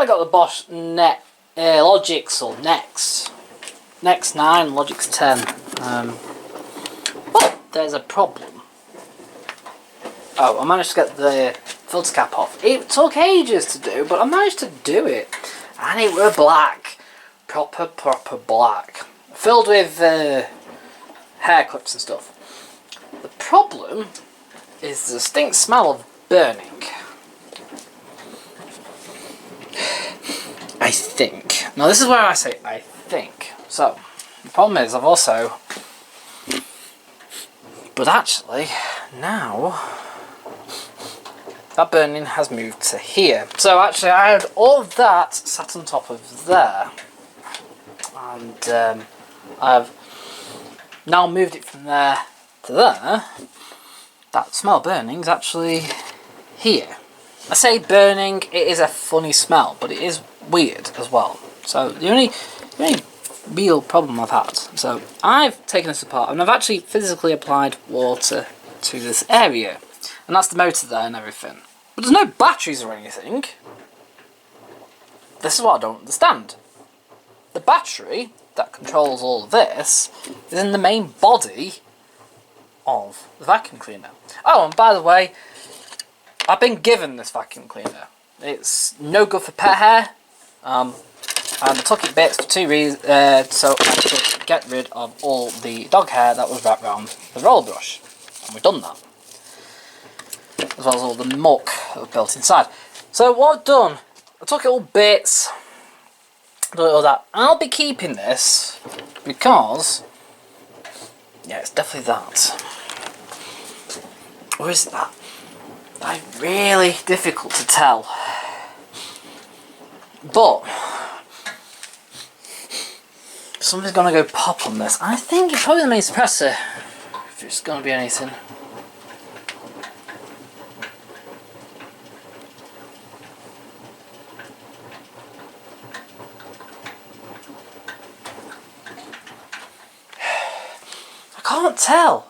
I got the Bosch Logix or Next 9, Logix 10. But there's a problem. Oh, I managed to get the filter cap off. It took ages to do, but I managed to do it. And it were black. Proper black. Filled with hair clips and stuff. The problem is the distinct smell of burning. I think. Now this is where I say I think. So, the problem is I've also... But actually, now... that burning has moved to here. So actually I had all of that sat on top of there. And I've now moved it from there to there. That smell of burning is actually here. I say burning, it is a funny smell, but it is weird as well. So the only real problem I've had. So I've taken this apart and I've actually physically applied water to this area. And that's the motor there and everything. But there's no batteries or anything. This is what I don't understand. The battery that controls all of this is in the main body of the vacuum cleaner. Oh, and by the way, I've been given this vacuum cleaner. It's no good for pet hair. And I took it bits for 2 reasons. So I could get rid of all the dog hair that was wrapped around the roller brush. And we've done that. As well as all the muck that was built inside. So what I've done, I took it all bits, done all that. I'll be keeping this because, yeah, it's definitely that. Or is it that? It's really difficult to tell. But something's gonna go pop on this. I think it's probably the main suppressor, if it's gonna be anything.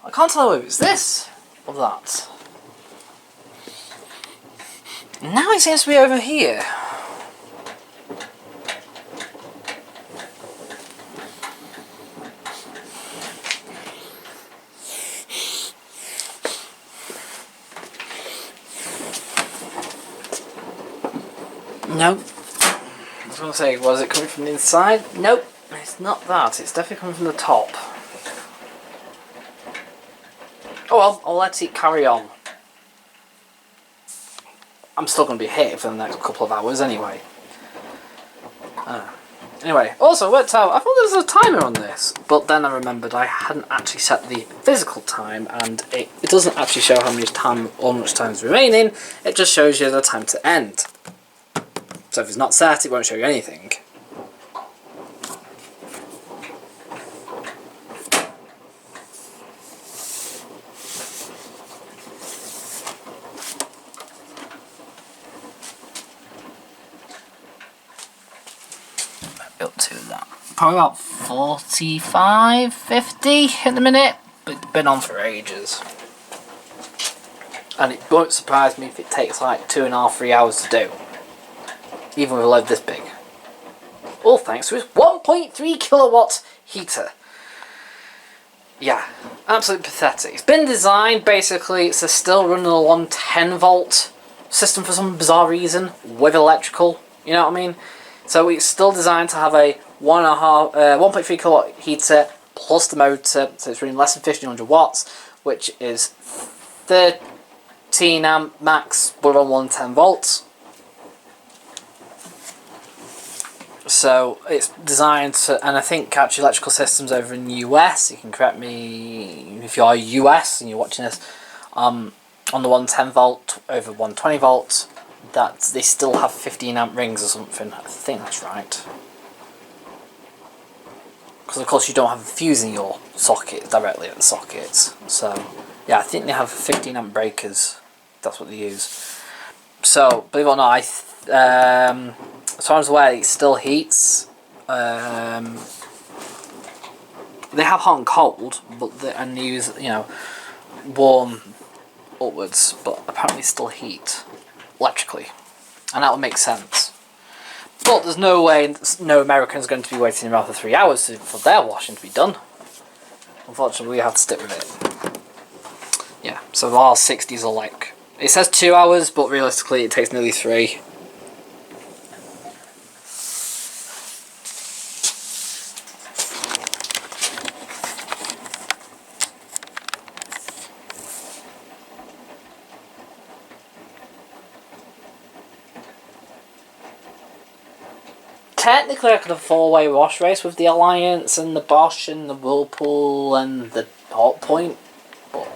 I can't tell if it's this or that. Now it seems to be over here. Nope. I was going to say, was it coming from the inside? Nope. It's not that. It's definitely coming from the top. Oh well, I'll let it carry on. I'm still going to be here for the next couple of hours anyway. Anyway, also worked out, I thought there was a timer on this, but then I remembered I hadn't actually set the physical time, and it doesn't actually show how much time is remaining, it just shows you the time to end. So if it's not set, it won't show you anything. Up to that. Probably about 45, 50 at the minute, but it's been on for ages. And it won't surprise me if it takes like 2.5, 3 hours to do. Even with a load this big. All thanks to its 1.3 kilowatt heater. Yeah, absolutely pathetic. It's been designed basically, it's still running a 110 volt system for some bizarre reason, with electrical, you know what I mean? So it's still designed to have a 1.3 kilowatt heater plus the motor, so it's running less than 1500 watts, which is 13 amp max, but on 110 volts. So it's designed to, and I think actually electrical systems over in the US, you can correct me if you are US and you're watching this, on the 110 volt over 120 volts, that they still have 15 amp rings or something. I think that's right. Because of course you don't have a fuse in your socket directly at the sockets. So yeah, I think they have 15 amp breakers. That's what they use. So believe it or not, as far as I'm aware, it still heats. They have hot and cold, but and use, you know, warm upwards, but apparently still heat electrically, and that would make sense. But there's no way no American's going to be waiting around for 3 hours for their washing to be done. Unfortunately, we have to stick with it. Yeah, so our 60s are like... It says 2 hours, but realistically it takes nearly 3. Technically, I could have a 4-way wash race with the Appliance and the Bosch and the Whirlpool and the Hot Point, but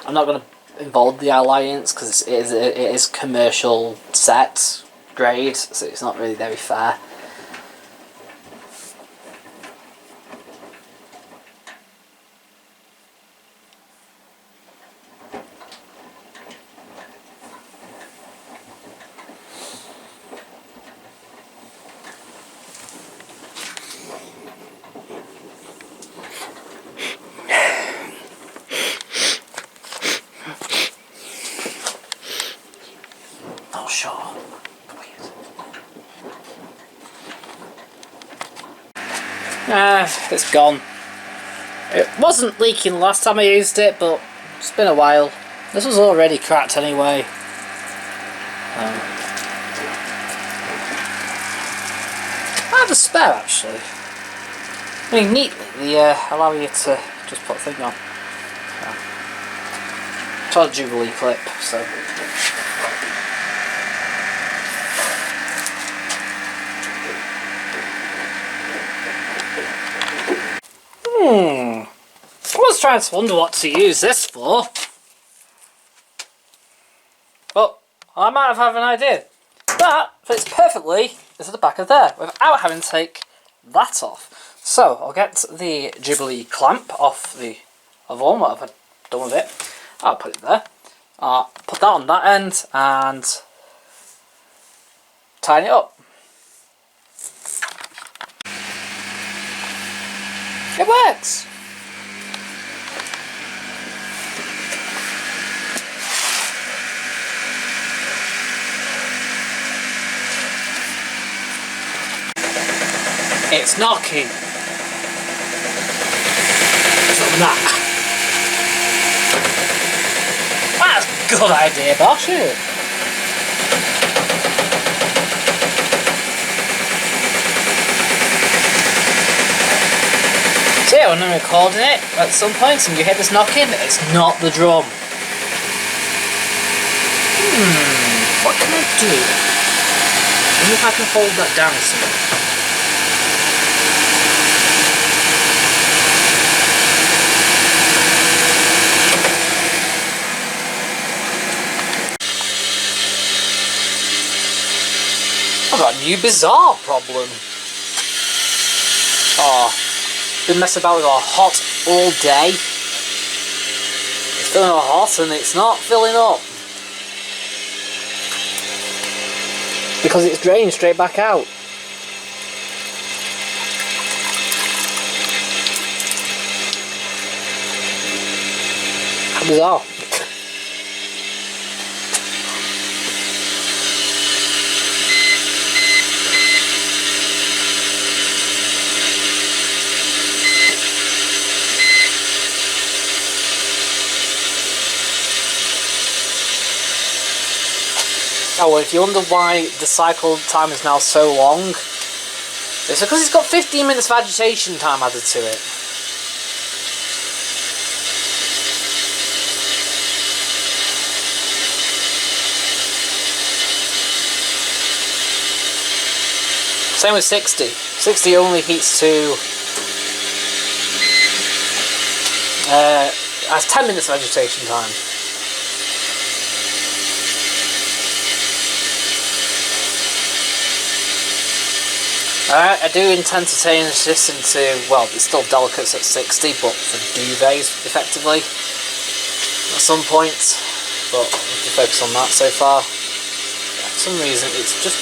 I'm not going to involve the Appliance because it is commercial set grade, so it's not really very fair. Oh, sure. It's gone. It wasn't leaking last time I used it, but it's been a while. This was already cracked anyway. I have a spare actually. I mean, neatly, they allow you to just put a thing on. It's a Jubilee clip, so. I was trying to wonder what to use this for. But I might have an idea. That fits perfectly into the back of there without having to take that off. So I'll get the Jubilee clamp off the other one, what I've done with it. I'll put it there. I'll put that on that end and tighten it up. It works! It's knocking. From that. That's a good idea, Bosch. So yeah, when I'm recording it at some point and you hear this knocking, it's not the drum. What can I do? I wonder if I can hold that down somewhere. I've got a new bizarre problem. Oh, been messing about with our hot all day. It's filling our hot and it's not filling up. Because it's draining straight back out. How bizarre. Oh, well, if you wonder why the cycle time is now so long, it's because it's got 15 minutes of agitation time added to it. Same with 60. 60 only heats to... has 10 minutes of agitation time. I do intend to change this into, well, it's still delicates at 60, but for duvets, effectively, at some point, but I have to focus on that so far. Yeah, for some reason, it's just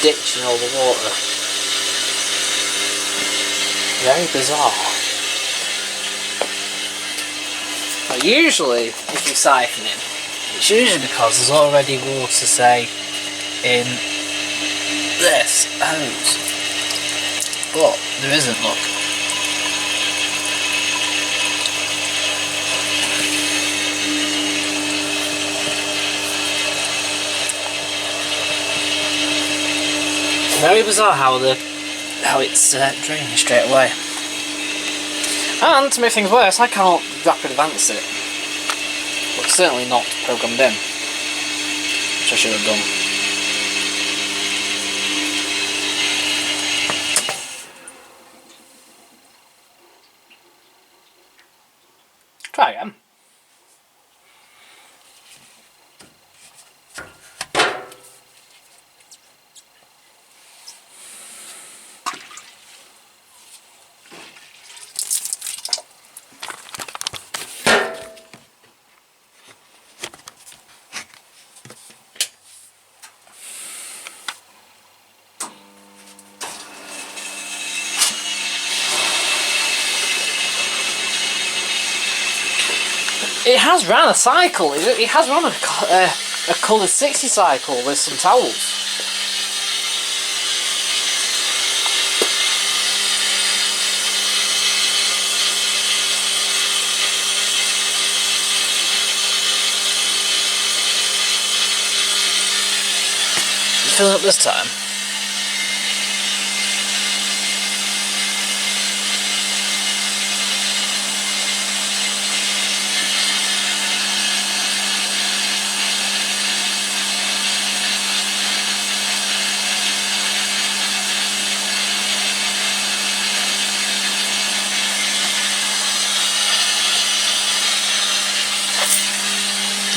ditching all the water. Very bizarre. But usually, if you're siphoning, it's usually because there's already water, say, in this hose. But there isn't, look. Very bizarre how it's draining straight away. And to make things worse, I can't rapid advance it. But certainly not programmed in, which I should have done. Try again. It has ran a cycle. It has run a coloured 60 cycle with some towels. It's filling up this time.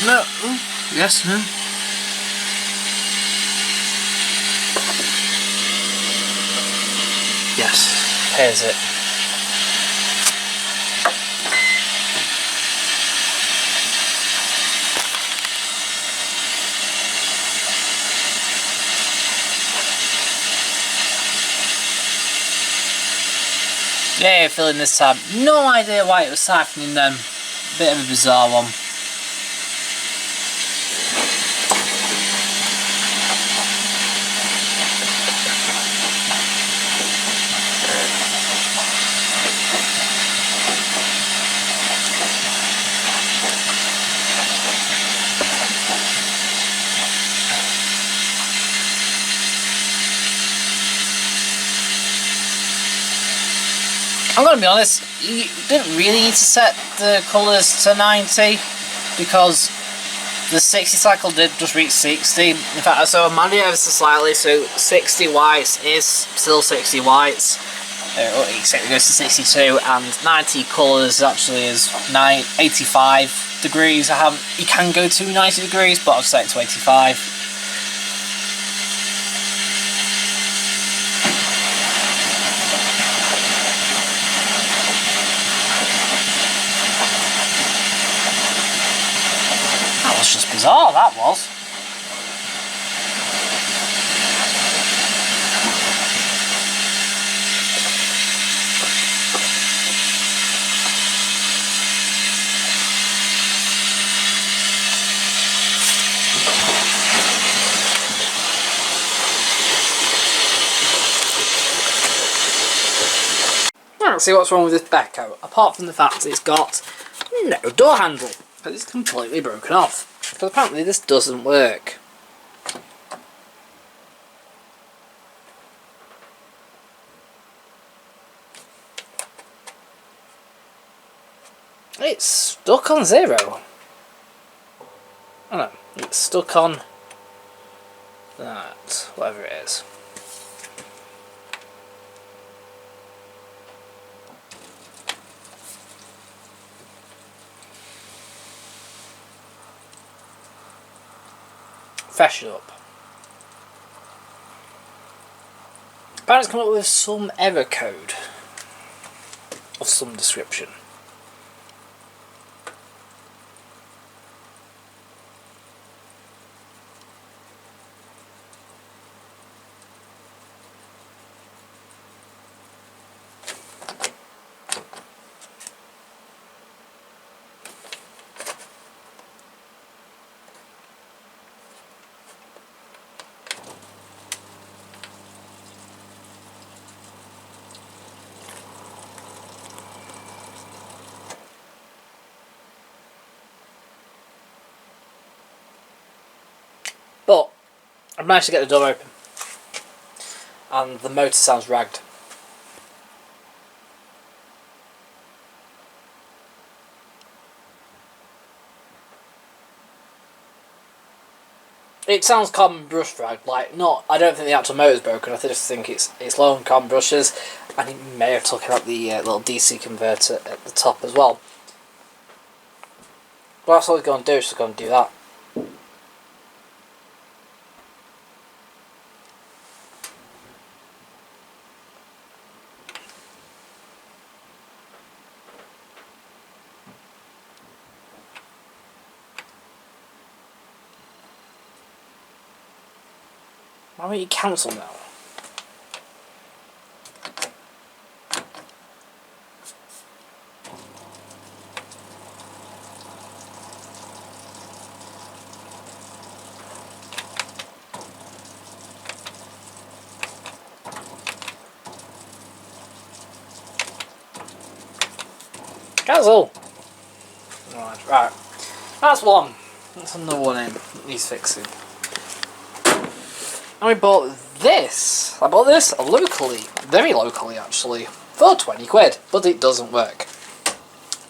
No. Yes, no. Yes. Here's it. Yeah, filling this time. No idea why it was siphoning then. Bit of a bizarre one. I'm going to be honest, you didn't really need to set the colours to 90 because the 60 cycle did just reach 60. In fact, so I manually ever so slightly, so 60 whites is still 60 whites, except it goes to 62, and 90 colours actually is 85 degrees. You can go to 90 degrees, but I've set it to 85. Just bizarre, that was. Let's see what's wrong with this Beko, apart from the fact it's got no door handle, because it's completely broken off. Because apparently this doesn't work. It's stuck on 0. Oh no, it's stuck on that, whatever it is. Fresh it up. Apparently it's come up with some error code of some description. I've managed to get the door open. And the motor sounds ragged. It sounds carbon brush ragged, like not. I don't think the actual motor's broken. I just think it's low on carbon brushes, and it may have taken out the little DC converter at the top as well. But that's all he's going to do. Is just going to do that. Why won't you cancel now? Cancel! Right. That's one. That's another one in. He's fixing. And we bought this. I bought this locally, very locally actually, for 20 quid, but it doesn't work.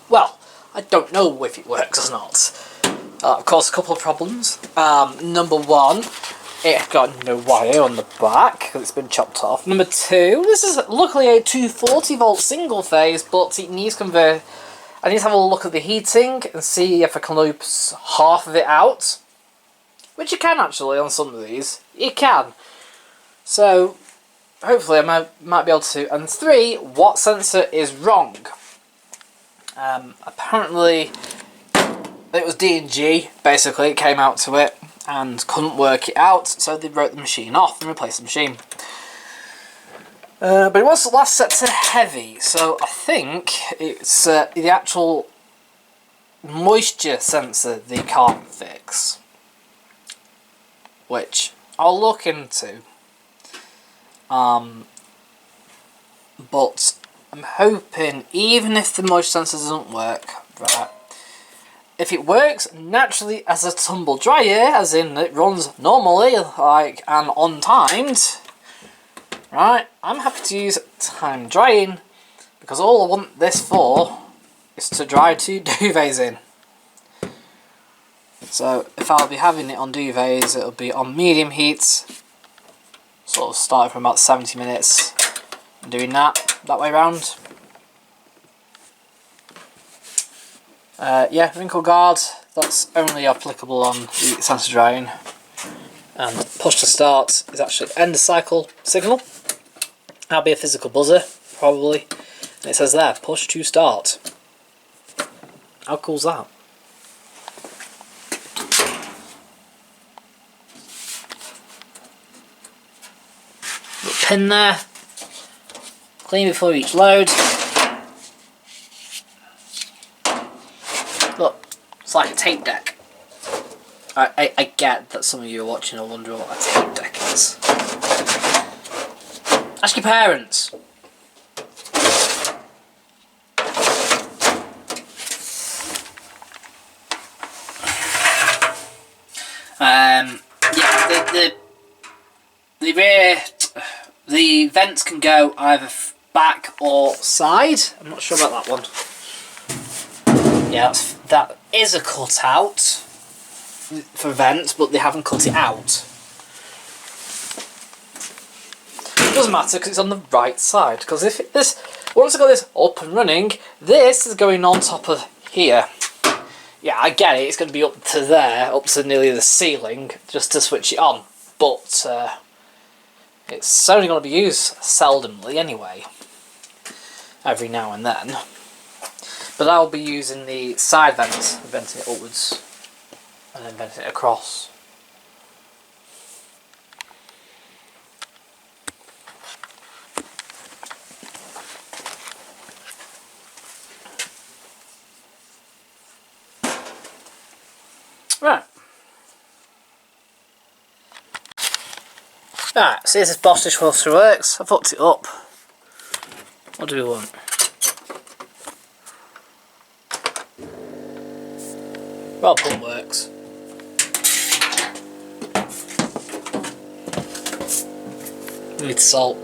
Well, I don't know if it works or not. Of course, a couple of problems. Number one, it got no wire on the back because it's been chopped off. Number two, this is luckily a 240 volt single phase, but it needs convert. I need to have a look at the heating and see if I can loop half of it out. Which you can actually on some of these. You can. So, hopefully I might be able to. And three, what sensor is wrong? Apparently, it was D&G, basically, it came out to it and couldn't work it out, so they wrote the machine off and replaced the machine. But it was the last set to heavy, so I think it's the actual moisture sensor they can't fix. Which I'll look into. But I'm hoping, even if the moisture sensor doesn't work, right, if it works naturally as a tumble dryer, as in it runs normally, like, and on timed, right, I'm happy to use time drying, because all I want this for is to dry 2 duvets in. So if I'll be having it on duvets, it'll be on medium heat, sort of starting from about 70 minutes and doing that way round. Yeah, wrinkle guard, that's only applicable on the sensor drying. And push to start is actually end of cycle signal. That'll be a physical buzzer, probably. And it says there, push to start. How cool's that? Pin there, clean before each load. Look, it's like a tape deck. I get that some of you are watching and wondering what a tape deck is. Ask your parents. Yeah, the vents can go either back or side. I'm not sure about that one. Yeah, that is a cutout for vents, but they haven't cut it out. It doesn't matter because it's on the right side. Because if this, once I got this up and running, this is going on top of here. Yeah, I get it. It's going to be up to there, up to nearly the ceiling, just to switch it on. But it's only going to be used seldomly anyway, every now and then. But I'll be using the side vents, venting it upwards, and then venting it across. Right. Right, see if this Bosch dishwasher works. I've hooked it up. What do we want? Well, pump works. with salt.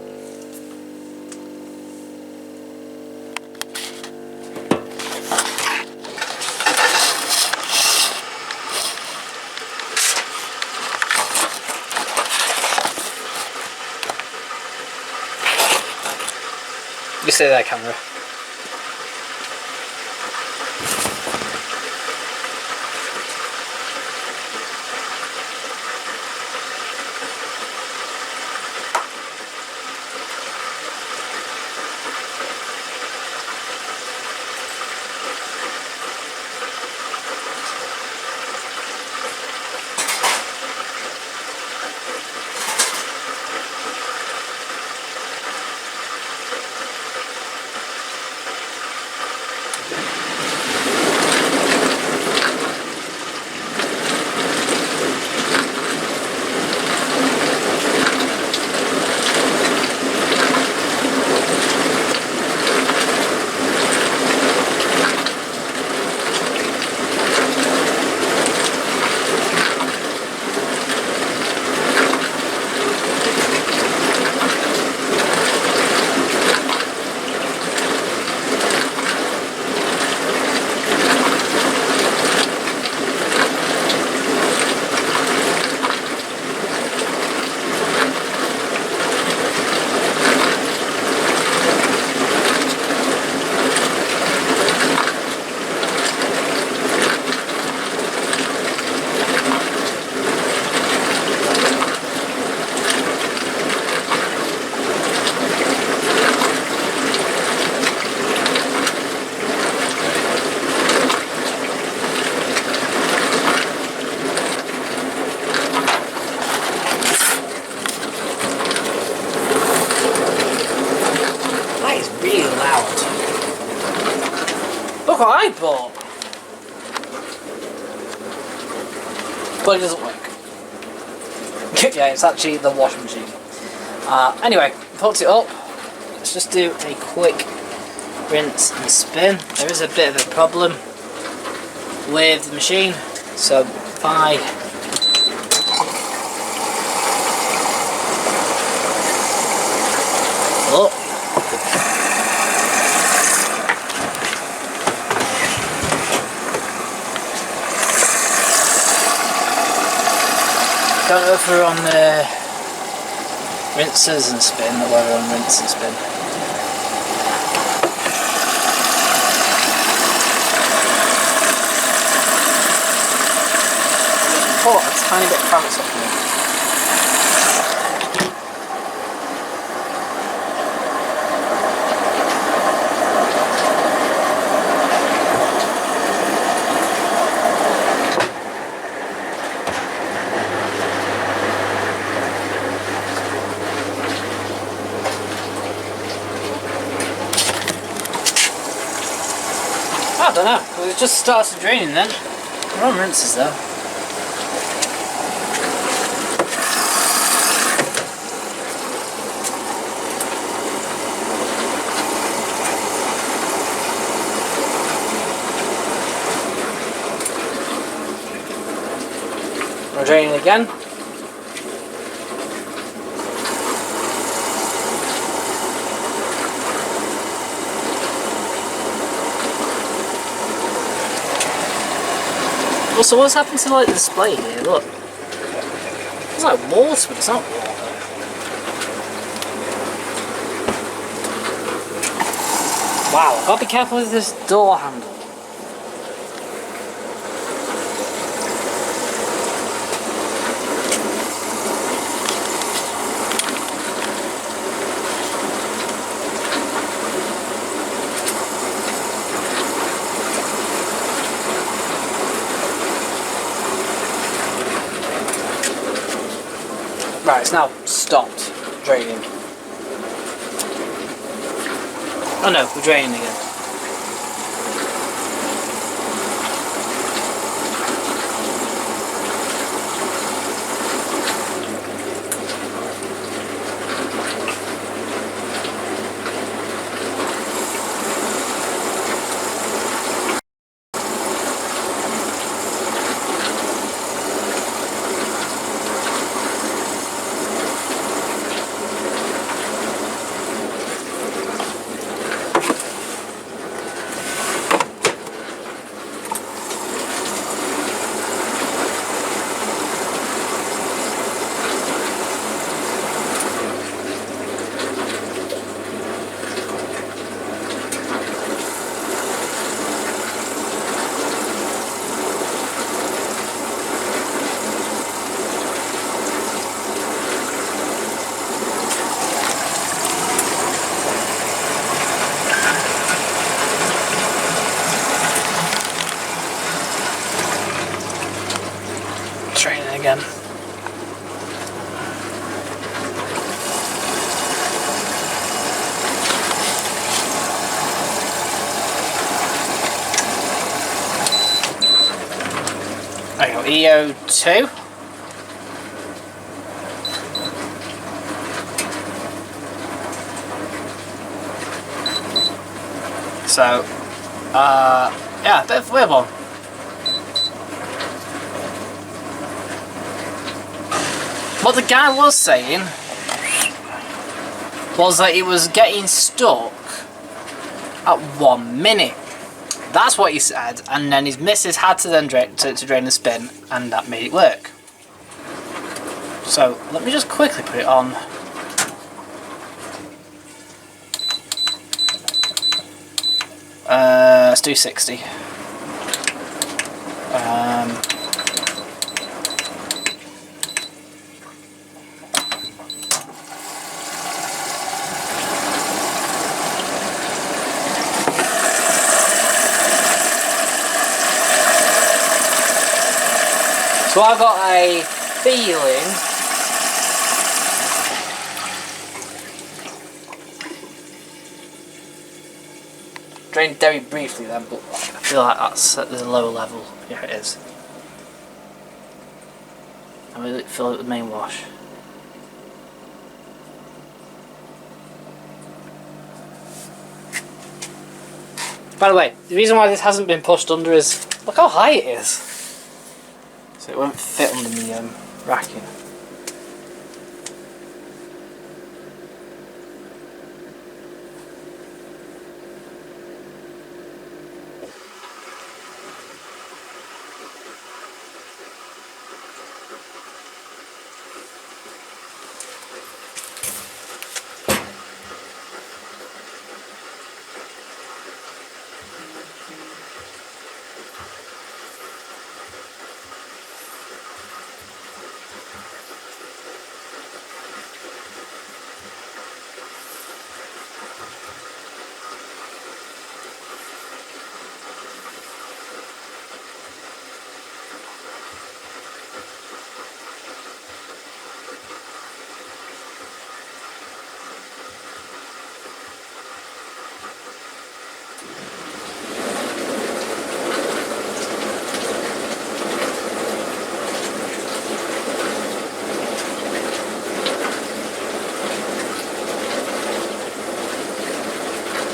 You see that, camera? Look what I bought! But it doesn't work. Yeah, it's actually the washing machine. Anyway, put it up. Let's just do a quick rinse and spin. There is a bit of a problem with the machine, so if I don't know if we're on rinses and spin or whether we're on rinse and spin. Oh, a tiny bit of cramps off me. I don't know, it just started draining then. We're on rinses though. We're draining again. Also, what's happened to like the display here? Look, it's like water, but it's not water. Wow, I've got to be careful with this door handle. Right, it's now stopped draining. Oh no, we're draining again. again. There you go, EO2. So, yeah, bit of a weird one. What the guy was saying was that it was getting stuck at 1 minute. That's what he said, and then his missus had to then drain the spin, and that made it work. So let me just quickly put it on. Let's do 60. So I've got a feeling drained very briefly then, but I feel like that's at the lower level. Yeah, it is. I'm going to fill it with main wash. By the way, the reason why this hasn't been pushed under is look how high it is. So it won't fit under the racking.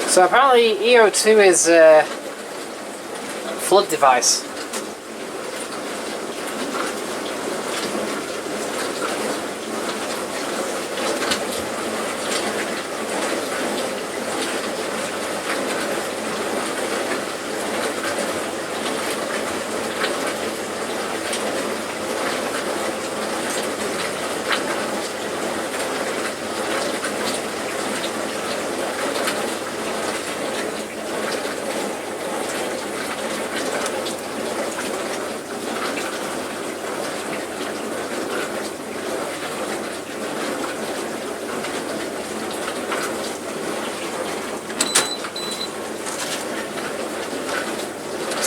So apparently EO2 is a flood device.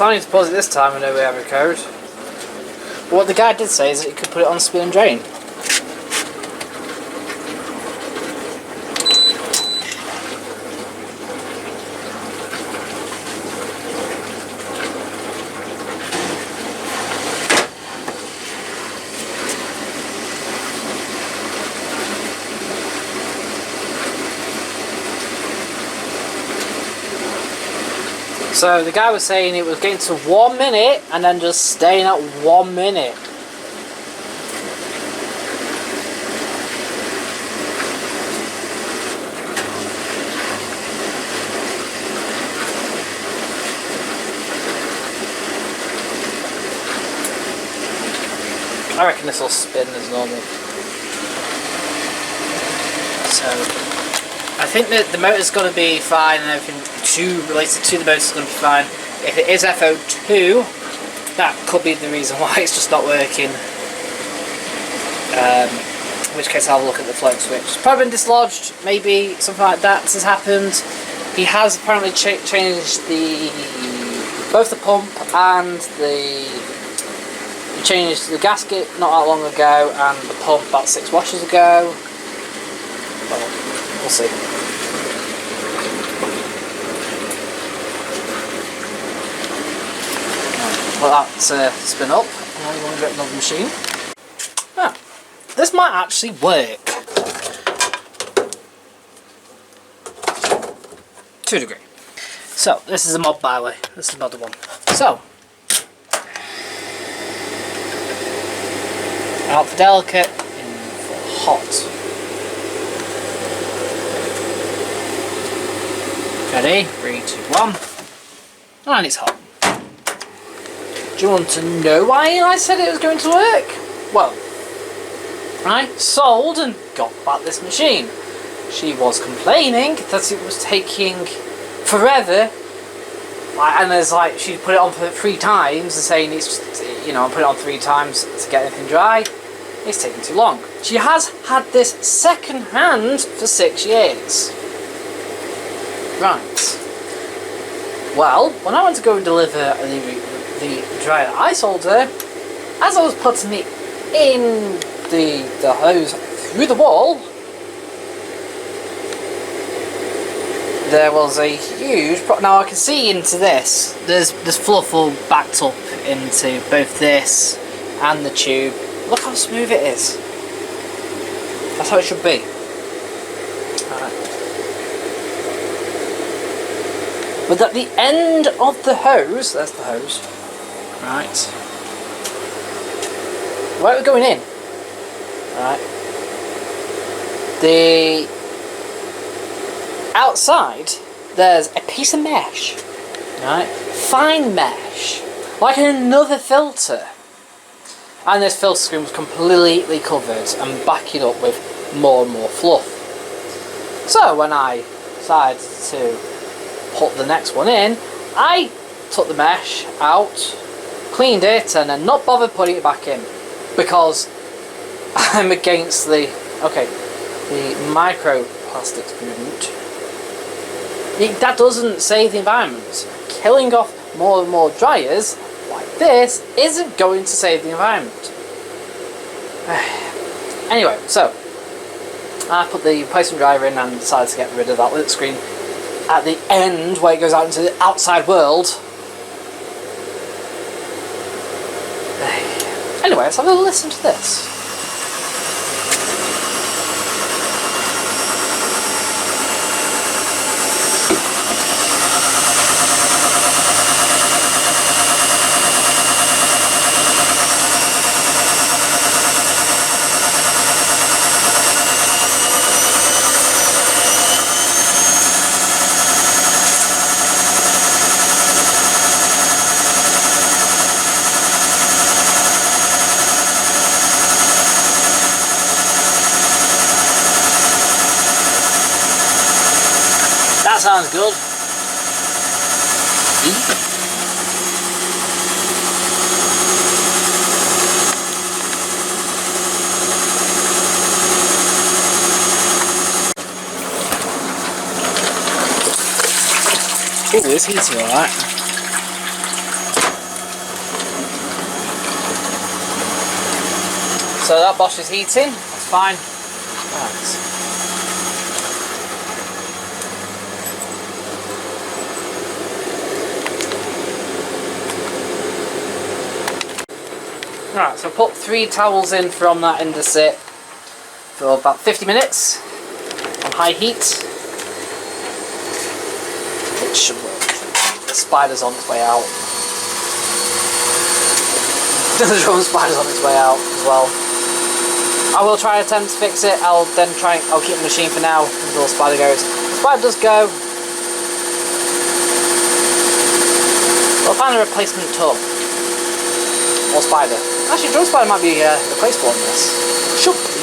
I need to pause it this time. I know we have a code. But what the guy did say is that you could put it on spin and drain. So the guy was saying it was getting to 1 minute and then just staying at 1 minute. I reckon this will spin as normal. So I think that the motor's going to be fine and everything related to the motor is going to be fine. If it is FO2, that could be the reason why it's just not working. In which case I'll have a look at the float switch. It's probably been dislodged, maybe something like that has happened. He has apparently changed both the pump and the I changed the gasket not that long ago, and the pump about 6 washes ago. Well, we'll see. Let that spin up, and then we're going to get another machine. Now, this might actually work. To a degree. So, this is a mod, by the way. This is another one. So, out for delicate, in for hot. Ready? 3, 2, 1. And it's hot. Do you want to know why I said it was going to work? Well, I sold and got back this machine. She was complaining that it was taking forever, and there's like she put it on for 3 times and saying it's, you know, I put it on 3 times to get anything dry. It's taking too long. She has had this second hand for 6 years. Right. Well, when I went to go and deliver the dryer I sold her, as I was putting it in the hose through the wall, there was a huge now I can see into this. There's fluff all backed up into both this and the tube. Look how smooth it is. That's how it should be. But at the end of the hose, there's the hose. Right. Where are we going in? Right. The outside, there's a piece of mesh. Right. Fine mesh. Like another filter. And this filter screen was completely covered and backing up with more and more fluff. So when I decided to put the next one in, I took the mesh out, cleaned it, and then not bothered putting it back in because I'm against the microplastics movement. That doesn't save the environment. Killing off more and more dryers like this isn't going to save the environment. Anyway, so I put the replacement dryer in and decided to get rid of that lit screen at the end where it goes out into the outside world. Anyway, let's have a listen to this. That sounds good. Ooh, it's heating alright. So that Bosch is heating, that's fine. Right. Right, so I put 3 towels in from that Indesit for about 50 minutes on high heat. It should work. The spider's on its way out. The drum spider's on its way out as well. I will try and attempt to fix it. I'll keep the machine for now until the spider goes. The spider does go. I'll find a replacement tub. Or spider. Actually, drum spider might be replaceable on this. Should be.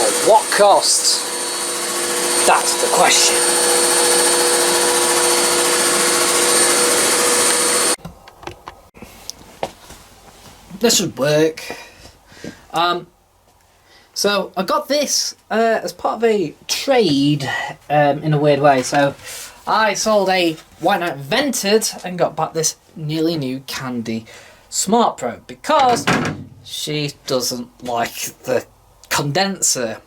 At what cost? That's the question. This should work. So I got this as part of a trade in a weird way. So I sold a White Knight Vented and got back this nearly new Candy smart probe because she doesn't like the condenser.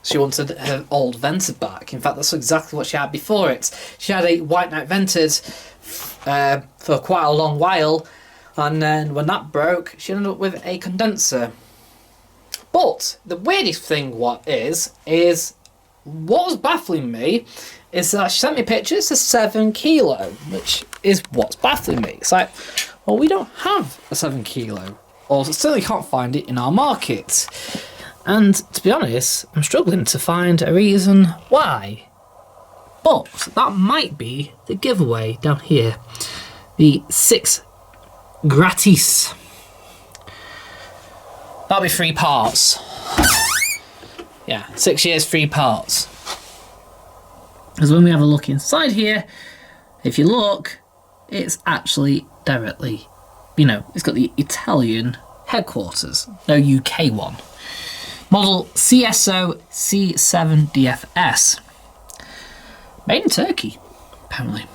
She wanted her old venter back. In fact, that's exactly what she had before it. She had a White Knight vented for quite a long while, and then when that broke, she ended up with a condenser. But the weirdest thing what was baffling me is that she sent me pictures. It says 7 kilo, which is what's baffling me. It's like, well, we don't have a 7 kilo, or certainly can't find it in our market. And to be honest, I'm struggling to find a reason why. But that might be the giveaway down here. The 6 gratis. That'll be 3 parts. Yeah, 6 years, 3 parts. Because when we have a look inside here, if you look, it's actually directly, it's got the Italian headquarters, no UK one. Model CSO C7DFS. Made in Turkey, apparently.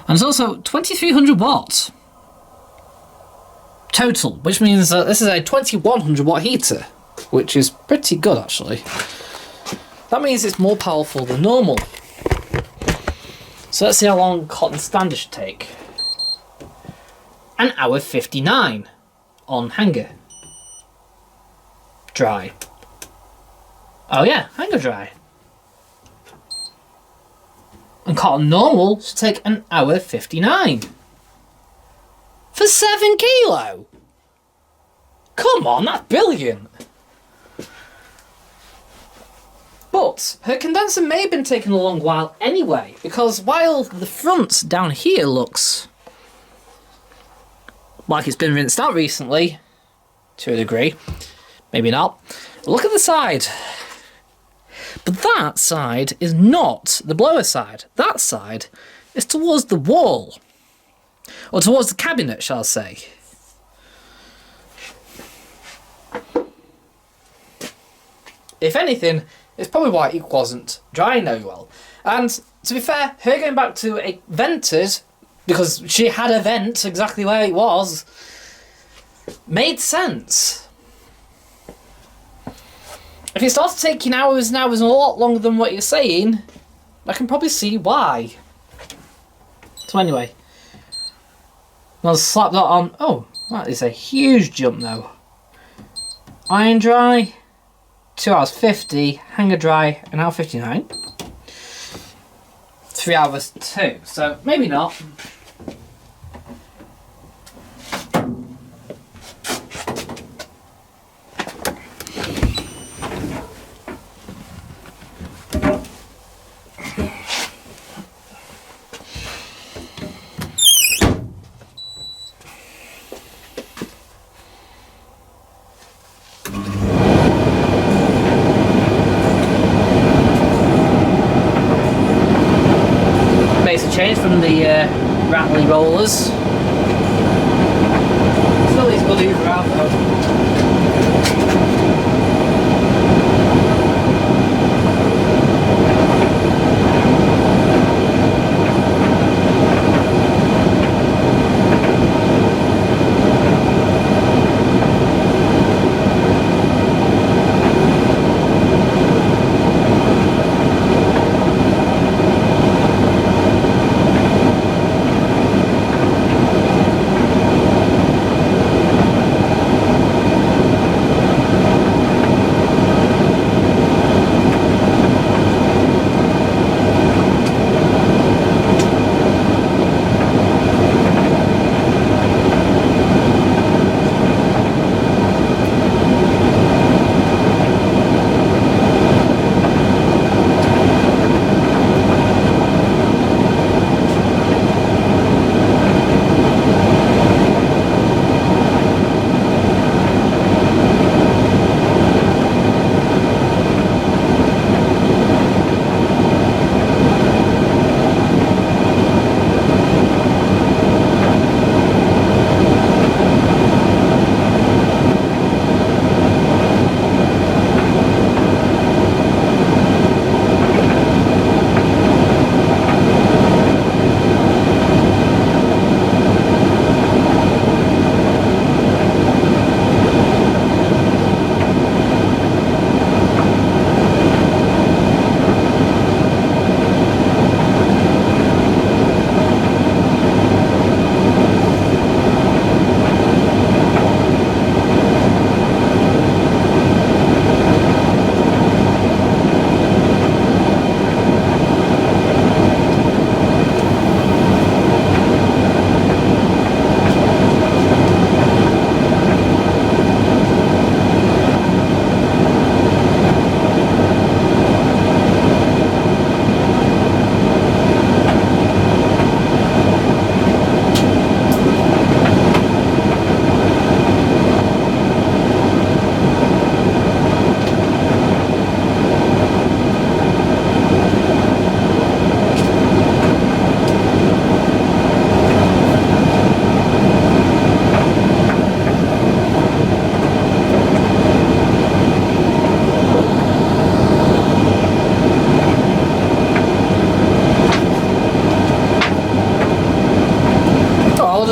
And it's also 2300 watts. Total, which means that this is a 2100 watt heater, which is pretty good actually. That means it's more powerful than normal. So let's see how long cotton stander should take. 1 hour 59 on hanger. Dry. Oh yeah, hanger dry. And cotton normal should take 1 hour 59. For 7 kilo? Come on, that's brilliant. But her condenser may have been taking a long while anyway, because while the front down here looks like it's been rinsed out recently, to a degree, maybe not, look at the side. But that side is not the blower side. That side is towards the wall. Or towards the cabinet, shall I say. If anything, it's probably why it wasn't drying very well. And to be fair, her going back to a vented, because she had a vent exactly where it was, made sense. If it starts taking hours and hours and a lot longer than what you're saying, I can probably see why. So anyway, I'll slap that on. Oh, that is a huge jump though. Iron dry, 2 hours 50. Hanger dry, 1 hour 59. 3 hours 2. So maybe not. Change from the rattly rollers. Still these good either out though.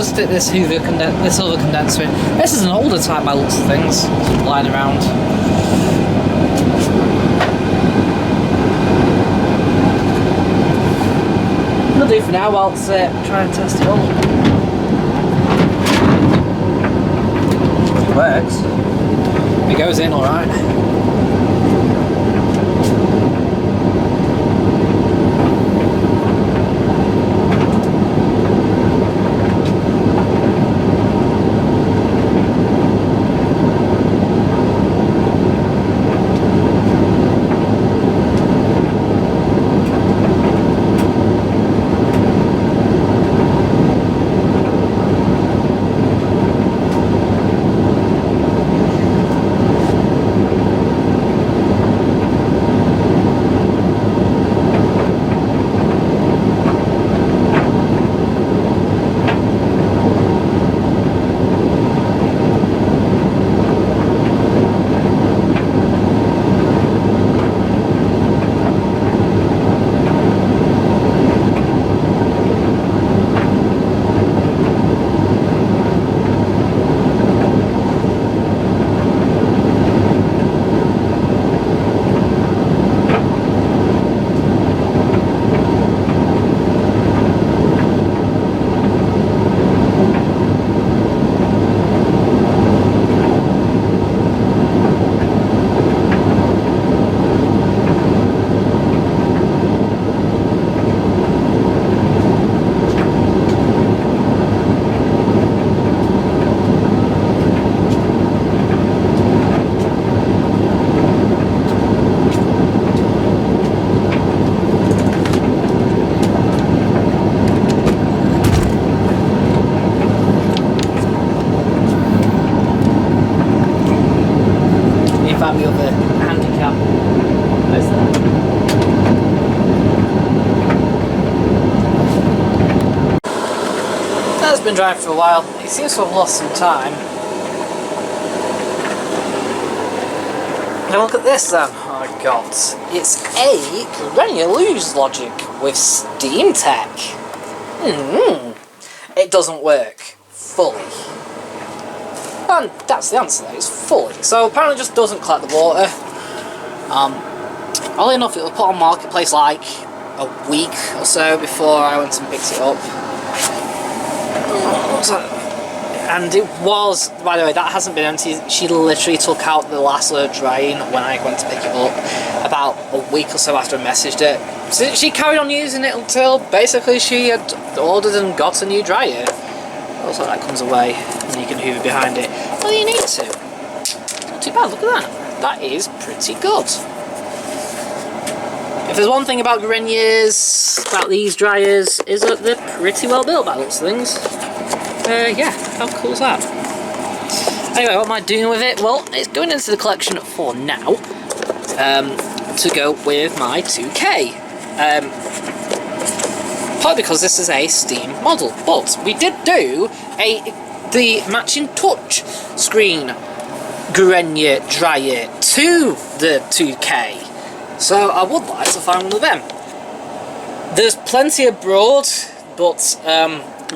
just stick this other condenser in. This is an older type by looks of things, lying around. I'll do for now while it's trying to test it all. It works. It goes in alright. The other handicap. There's that. That's been driving for a while. It seems to have lost some time. Now look at this then. Oh my god. It's a Granulose logic with Steam Tech. It doesn't work fully. And that's the answer there, it's fully. So apparently it just doesn't collect the water. Oddly enough, it was put on Marketplace like a week or so before I went and picked it up. And it was, by the way, that hasn't been empty. She literally took out the last load drying when I went to pick it up about a week or so after I messaged it. So she carried on using it until basically she had ordered and got a new dryer. Also, that comes away and you can hoover behind it. Well, you need to. Not too bad, look at that. That is pretty good. If there's one thing about Greniers, about these dryers, is that they're pretty well built by looks of things. Yeah, how cool is that? Anyway, what am I doing with it? Well, it's going into the collection for now, to go with my 2K. Partly because this is a Steam model, but we did do the matching touch screen Grenier dryer to the 2K, so I would like to find one of them. There's plenty abroad, but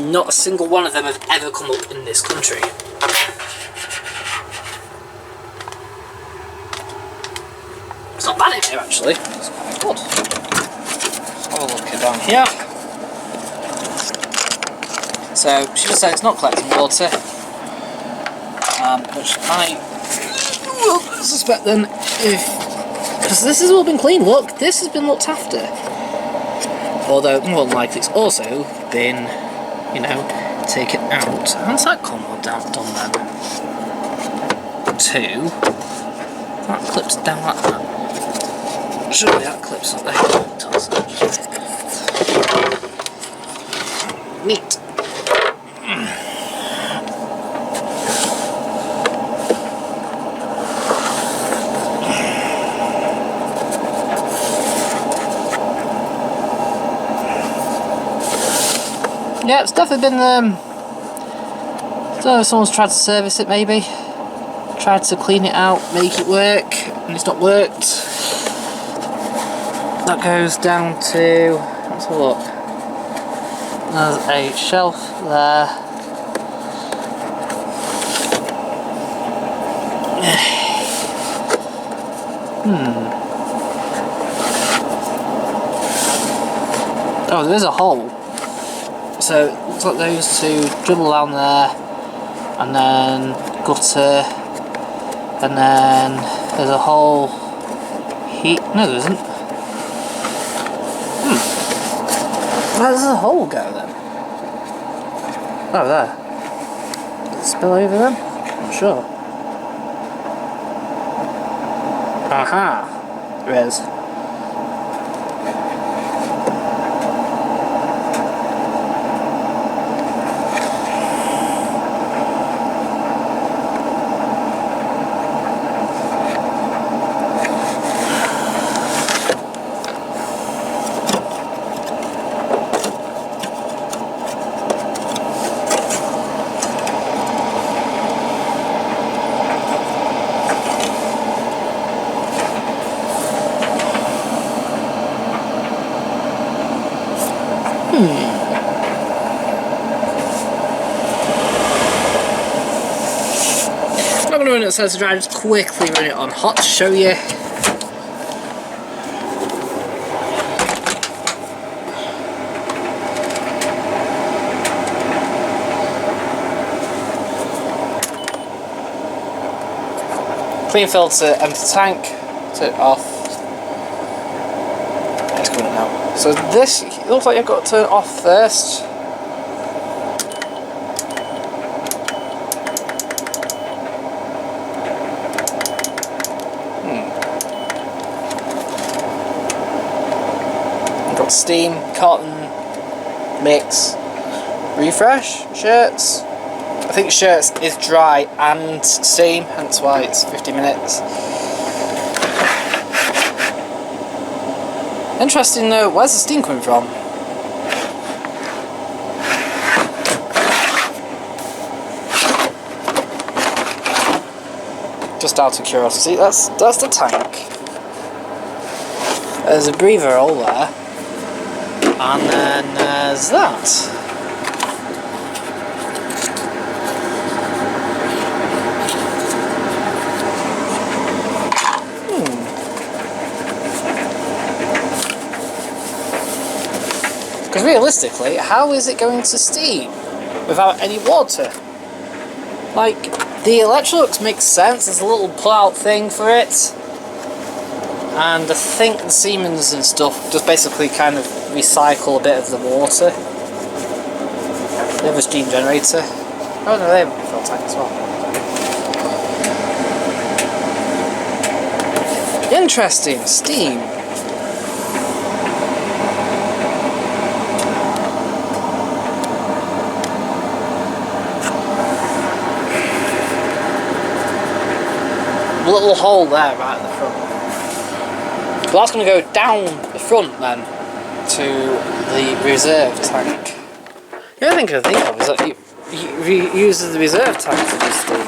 not a single one of them have ever come up in this country. It's not bad in here actually, it's quite good. Let's have a look down here. So she just said it's not collecting water, which I will suspect then, because this has all been cleaned. Look, this has been looked after. Although more than likely it's also been, you know, taken out. How's that combo done then? 2. That clips down like that. Surely that clips up there. It does. Neat. Yeah, it's definitely been, I don't know if someone's tried to service it maybe, tried to clean it out, make it work, and it's not worked. That goes down to, let's have a look, there's a shelf there, Oh, there is a hole. So it looks like those two dribble down there, and then gutter, and then there's a hole. No, there isn't. Where does the hole go then? Oh, there. Does it spill over then? Not sure. Aha! There is. I'm not going to run it as to dry, just quickly run it on hot to show you. Clean filter, empty tank, turn it off. It's coming out. So this, it looks like you've got to turn it off first. You've got steam, cotton, mix, refresh, shirts. I think shirts is dry and steam, hence why it's 50 minutes. Interesting though, where's the steam coming from? Just out of curiosity, that's the tank. There's a breather hole there, and then there's that. Because realistically, how is it going to steam without any water? Like, the Electrolux makes sense, there's a little pull-out thing for it. And I think the Siemens and stuff just basically kind of recycle a bit of the water. They have a steam generator. Oh no, they have a fuel tank as well. Interesting, steam. Little hole there right at the front. But that's going to go down the front then to the reserve tank. The other thing I think of is that you use the reserve tank to do steam.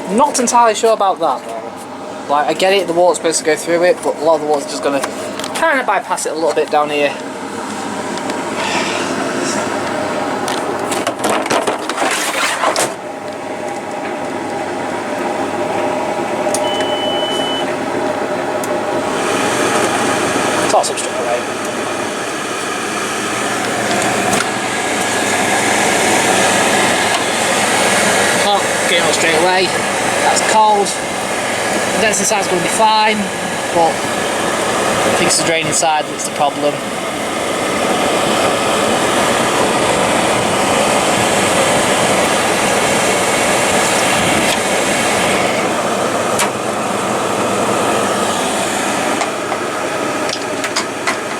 I'm not entirely sure about that though. Like, I get it, the water's supposed to go through it, but a lot of the water's just going to kind of bypass it a little bit down here. Toss it straight away. Oh, getting it straight away. That's cold. The condenser side's going to be fine, but I think it's the drain inside that's the problem.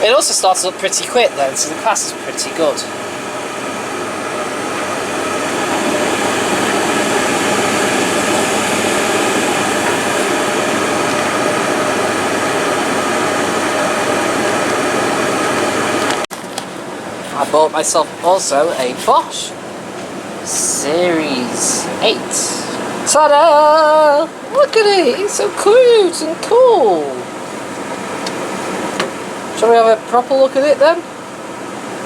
It also starts up pretty quick then, so the pass is pretty good. I bought myself also a Bosch Series 8. So Ta-da! Look at it, it's so cute and cool. Shall we have a proper look at it then?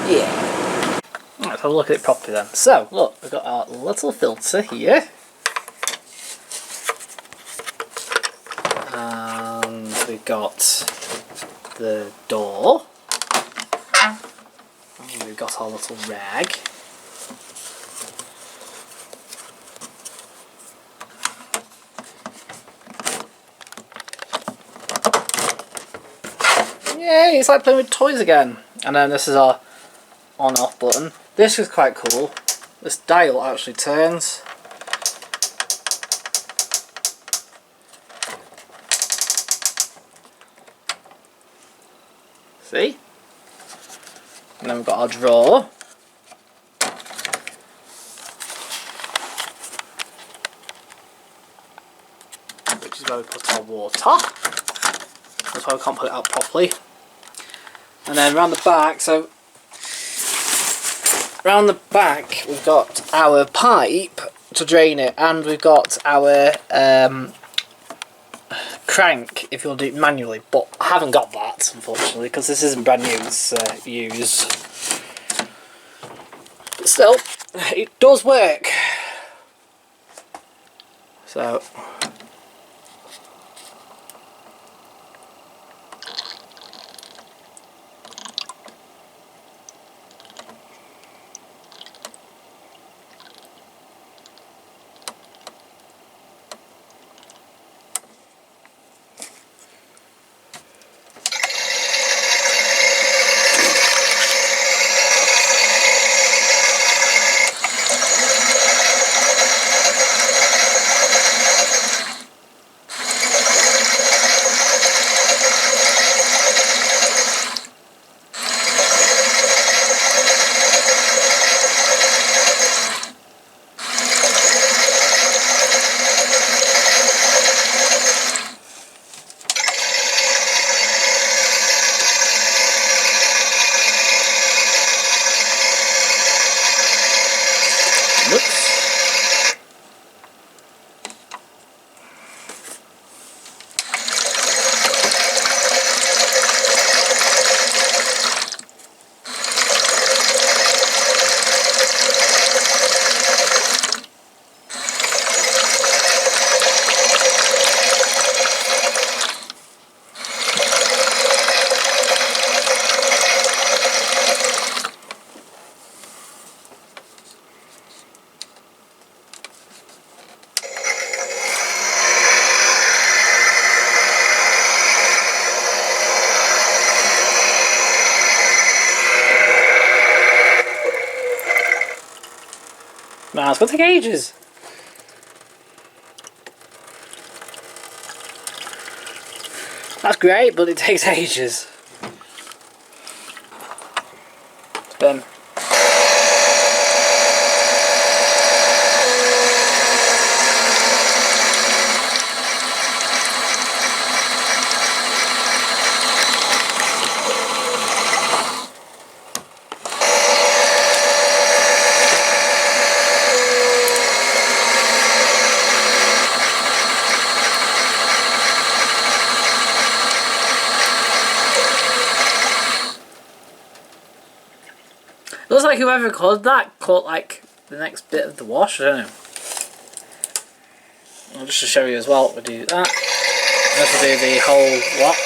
Yeah. Let's have a look at it properly then. So, look, we've got our little filter here. And we've got the door. And we've got our little rag. Yay, it's like playing with toys again. And then this is our on-off button. This is quite cool. This dial actually turns. See? And then we've got our drawer. Which is where we put our water. That's why we can't put it out properly. And then around the back, so around the back we've got our pipe to drain it, and we've got our crank if you want to do it manually, but I haven't got that unfortunately because this isn't brand new, it's used. But still, it does work. So nah, it's gonna take ages. That's great, but it takes ages. Spin. It looks like whoever recorded that caught like the next bit of the wash, I don't know. Well, just to show you as well, we do that. We have to do the whole lot.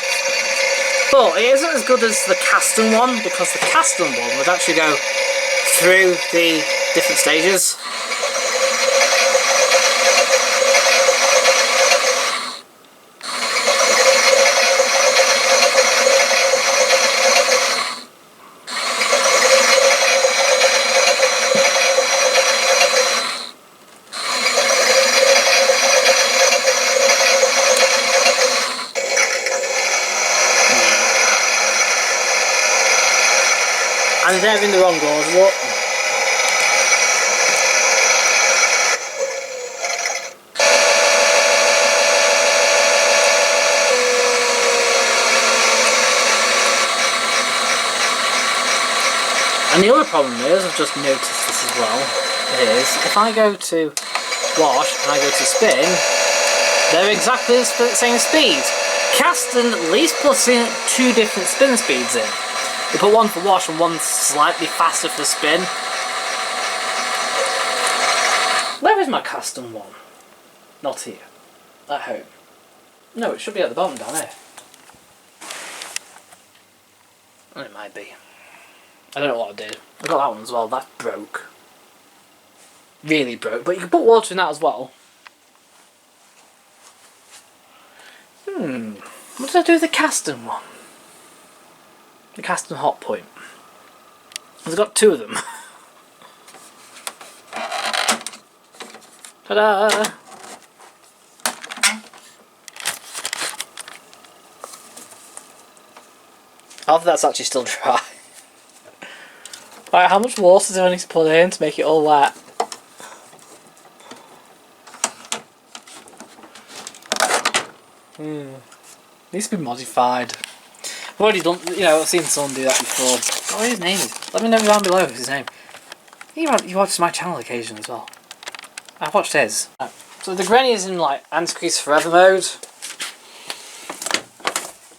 But it isn't as good as the Caston one, because the Caston one would actually go through the different stages. And they're in the wrong order, look. And the other problem is, I've just noticed this as well, is if I go to wash and I go to spin, they're exactly the same speed. Caston at least puts in 2 different spin speeds in. You put one for wash and one slightly faster for spin. Where is my Caston one? Not here. At home. No, it should be at the bottom down here. It might be. I don't know what I did. I got that one as well. That broke. Really broke. But you can put water in that as well. What did I do with the Caston one? The Caston hot point. I've got 2 of them. Ta-da! Half of that's actually still dry. Right, how much water do I need to put in to make it all wet? Needs to be modified. I've already done, you know, I've seen someone do that before. What his name is? Let me know down below his name. He watches my channel occasionally as well. I watched his. So the granny is in like anti-grease forever mode.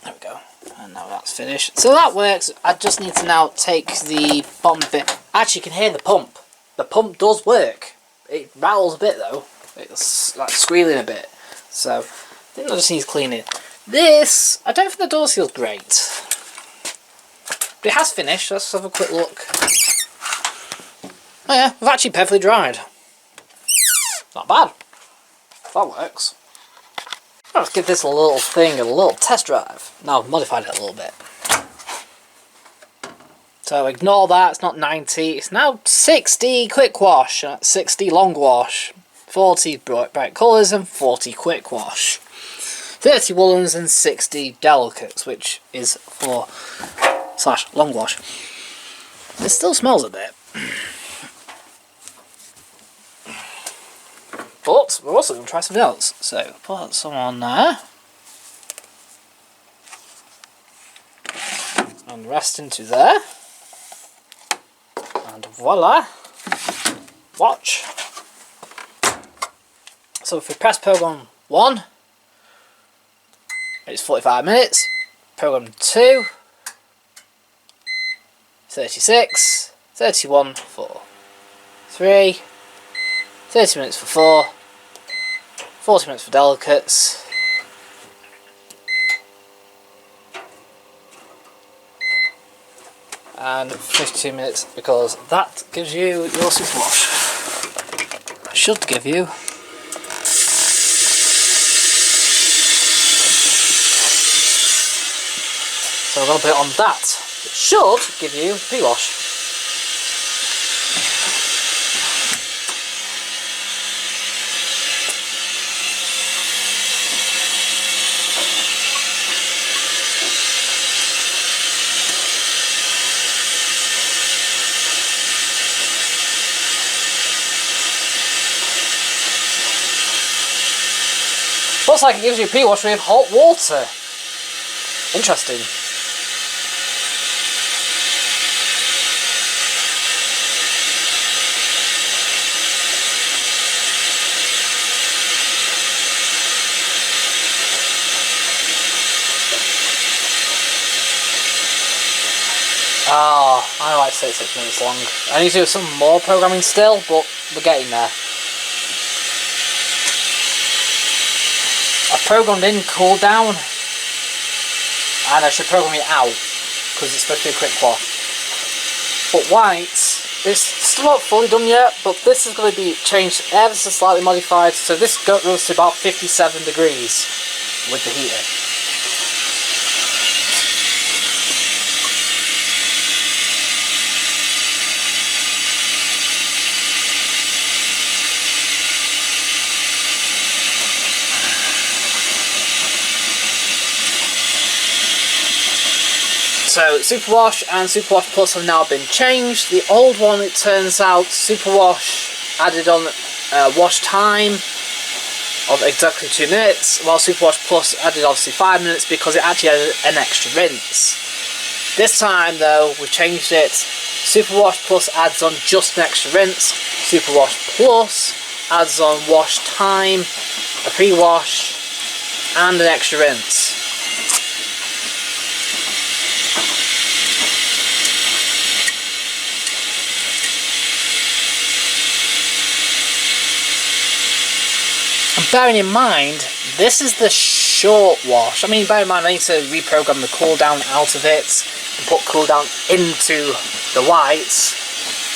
There we go. And now that's finished. So that works. I just need to now take the bottom bit. Actually, you can hear the pump. The pump does work. It rattles a bit though. It's like squealing a bit. So I think that just needs cleaning. This, I don't think the door seal's great. But it has finished. Let's have a quick look. Oh yeah, we've actually perfectly dried. Not bad. That works. Let's give this a little thing, a little test drive. Now I've modified it a little bit. So ignore that, it's not 90, it's now 60 quick wash, 60 long wash, 40 bright colours and 40 quick wash. 30 woolens and 60 delicates, which is for / long wash. It still smells a bit. But we're also going to try something else. So put some on there. And the rest into there. And voila. Watch. So if we press program 1, it's 45 minutes. Program 2, 36, 31 for 4. 3, 30 minutes for 4, 40 minutes for delicates, and 52 minutes because that gives you your super wash. Should give you. So we're going to put it on that. It should give you pre-wash. Looks like it gives you pre-wash with hot water. Interesting. Oh, I like 36 minutes long. I need to do some more programming still, but we're getting there. I programmed in cool down, and I should program it out because it's supposed to be a quick wash. But white, it's still not fully done yet, but this is going to be changed ever so slightly modified. So this goes to about 57 degrees with the heater. So Superwash and Superwash Plus have now been changed. The old one, it turns out, Superwash added on wash time of exactly 2 minutes, while Superwash Plus added obviously 5 minutes because it actually added an extra rinse. This time though, we've changed it. Superwash Plus adds on just an extra rinse. Superwash Plus adds on wash time, a pre-wash, and an extra rinse. And bearing in mind, this is the short wash. I mean, bear in mind I need to reprogram the cooldown out of it and put cooldown into the whites,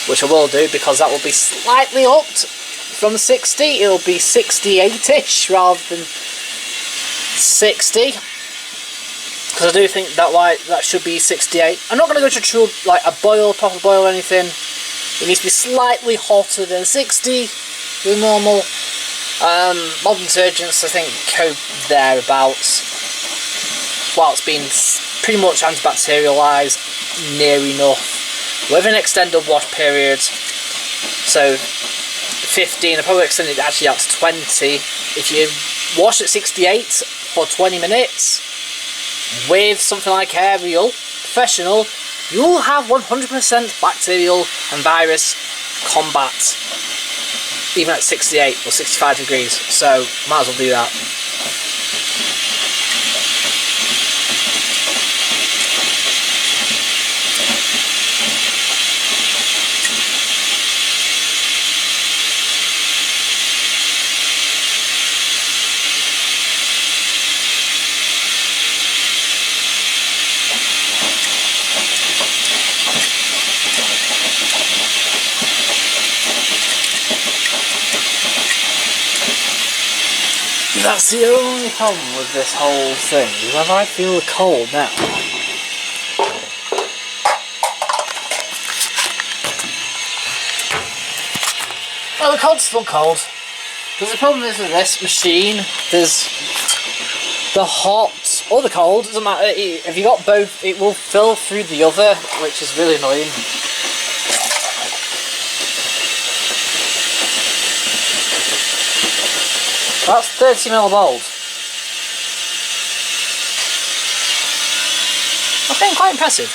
which I will do because that will be slightly upped from 60. It'll be 68ish rather than 60, because I do think that white that should be 68. I'm not going to go to true like a boil, proper boil or anything. It needs to be slightly hotter than 60 the normal. Modern detergents, I think, cope thereabouts. While it's been pretty much antibacterialised, near enough, with an extended wash period. So 15, I probably extended it actually out to 20. If you wash at 68 for 20 minutes with something like Ariel Professional, you'll have 100% bacterial and virus combat, even at 68 or 65 degrees, so might as well do that. That's the only problem with this whole thing, is that I feel the cold now. Well, the cold's still cold. Because the problem is with this machine, there's the hot or the cold, doesn't matter. If you got both, it will fill through the other, which is really annoying. That's 30 millivolts. I think quite impressive,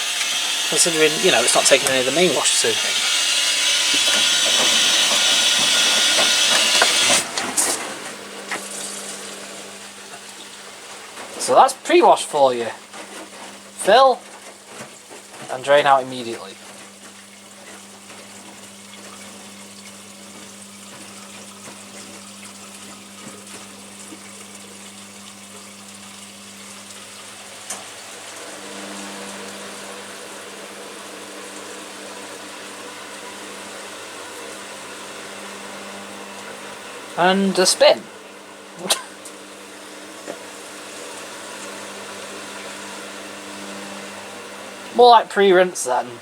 considering, you know, it's not taking any of the main wash to. So that's pre-wash for you. Fill and drain out immediately. And a spin. More like pre-rinse then.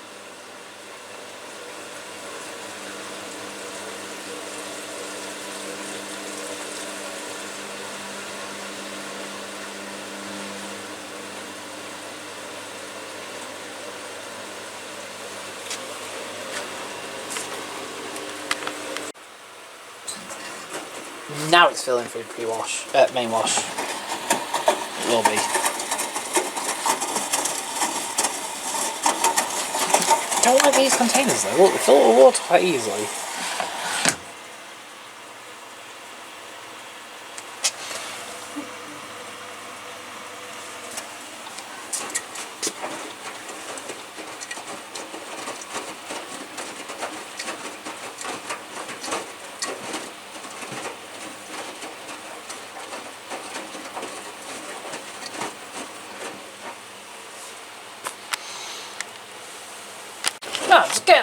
Now it's filling through pre-wash, main wash. It will be. Don't like these containers though. Look, they fill with water quite easily.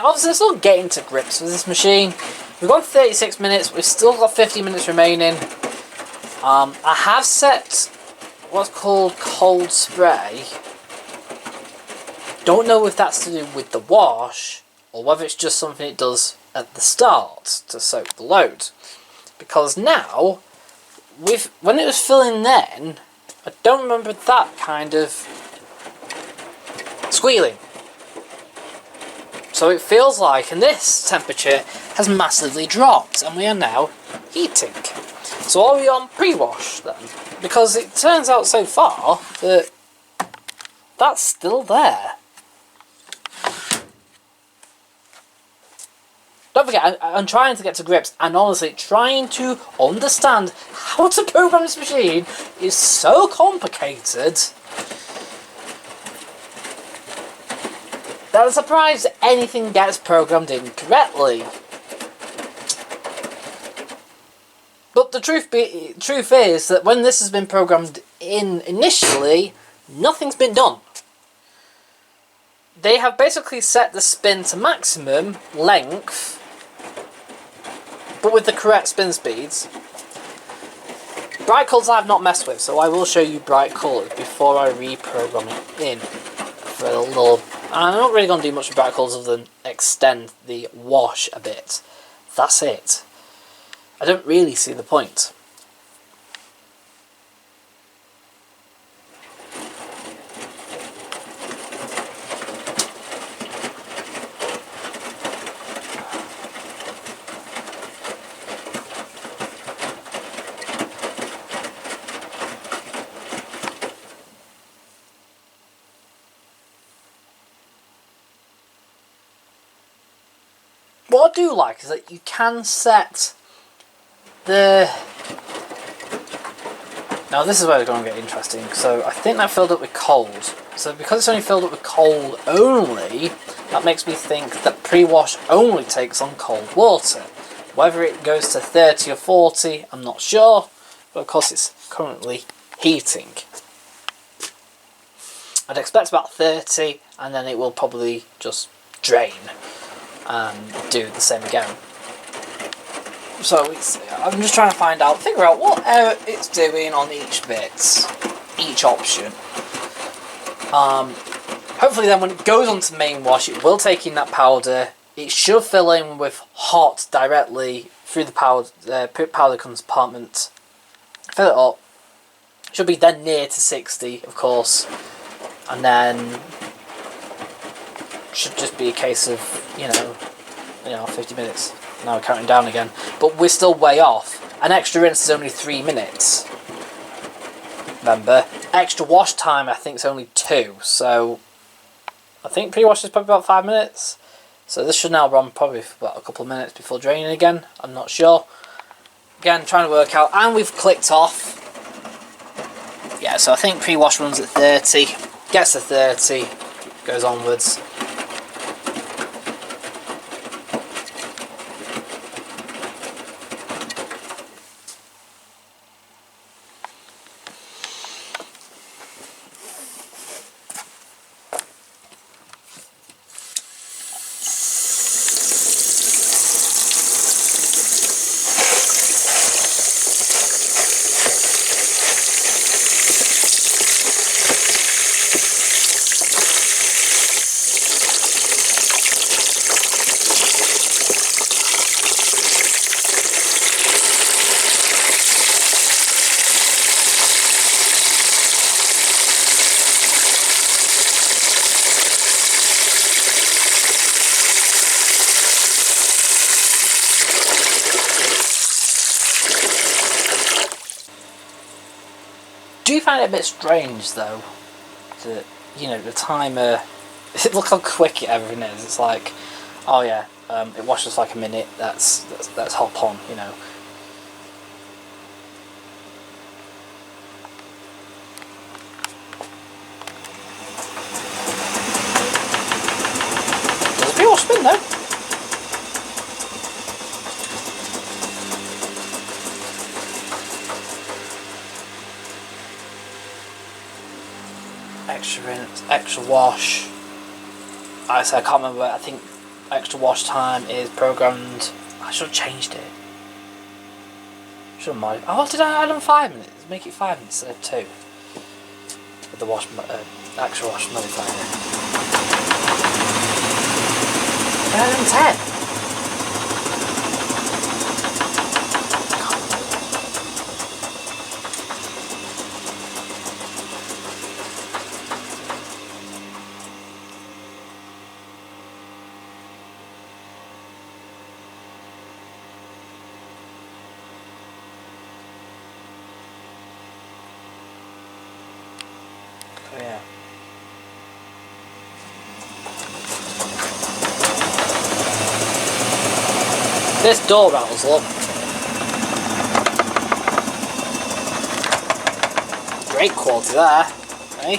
Obviously, I'm still getting to grips with this machine. We've gone 36 minutes. We've still got 50 minutes remaining. I have set what's called cold spray. Don't know if that's to do with the wash or whether it's just something it does at the start to soak the load. Because now, when it was filling then, I don't remember that kind of squealing. So it feels like, and this temperature has massively dropped, and we are now heating. So are we on pre-wash then? Because it turns out so far that that's still there. Don't forget, I'm trying to get to grips, and honestly, trying to understand how to program this machine is so complicated that I'm surprised anything gets programmed in correctly. But the truth is that when this has been programmed in initially, nothing's been done. They have basically set the spin to maximum length, but with the correct spin speeds. Bright colours I've not messed with, so I will show you bright colours before I reprogram it in for a little. I'm not really going to do much with bright colours other than extend the wash a bit. That's it. I don't really see the point. What I do like is that you can set the... Now this is where it's going to get interesting. So I think that filled up with cold. So because it's only filled up with cold only, that makes me think that pre-wash only takes on cold water. Whether it goes to 30 or 40, I'm not sure. But of course it's currently heating. I'd expect about 30, and then it will probably just drain and do the same again. So I'm just trying to figure out what error it's doing on each bit, each option. Hopefully then when it goes onto main wash, it will take in that powder. It should fill in with hot directly through the powder compartment. Fill it up. Should be then near to 60, of course, and then should just be a case of, you know, 50 minutes. Now we're counting down again. But we're still way off. An extra rinse is only 3 minutes. Remember, extra wash time I think is only 2. So I think pre-wash is probably about 5 minutes. So this should now run probably for about a couple of minutes before draining again. I'm not sure. Again, trying to work out. And we've clicked off. Yeah, so I think pre-wash runs at 30. Gets to 30. Goes onwards. Do you find it a bit strange though that, the timer, look how quick everything is. It's like, oh yeah, it washes like a minute, let's hop on, Does it feel spin though? Extra rinse, extra wash. Like I said, I can't remember. I think extra wash time is programmed. I should have changed it. Should have modified. Oh, did I add on 5 minutes? Make it 5 minutes instead of 2. With the wash, extra wash modifier. I added on 10. Yeah. This door rattles up. Great quality there, eh?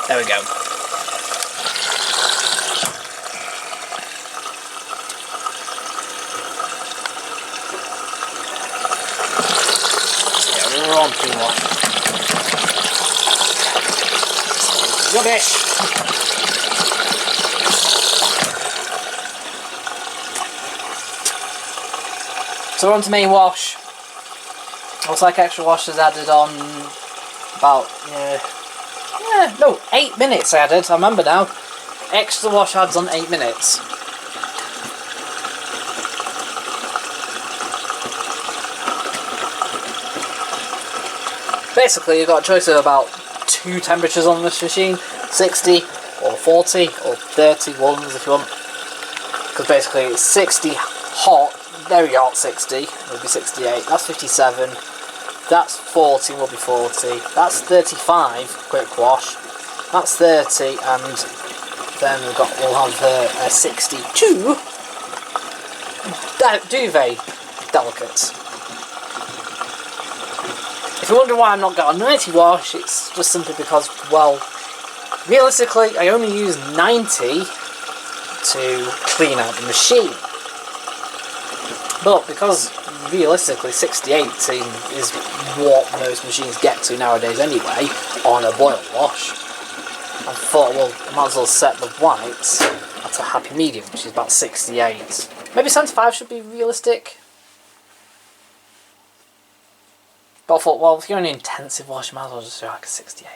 There we go. So yeah, we're on pre-wash. Rubbish! So we're on to main wash. Looks like extra wash is added on about, no, 8 minutes I added, I remember now. Extra wash adds on 8 minutes. Basically you've got a choice of about 2 temperatures on this machine, 60 or 40 or 31s if you want. Because basically it's 60 hot, very hot 60, will be 68, that's 57. That's 40, will be 40. That's 35, quick wash. That's 30, and then we'll have a 62 duvet delicate. If you wonder why I'm not got a 90 wash, it's just simply because, well, realistically, I only use 90 to clean out the machine. But because realistically 68 is what most machines get to nowadays anyway on a boil wash, I thought, well, I might as well set the whites at a happy medium, which is about 68. Maybe 75 should be realistic. But I thought, well, if you're in an intensive wash, you might as well just do like a 68.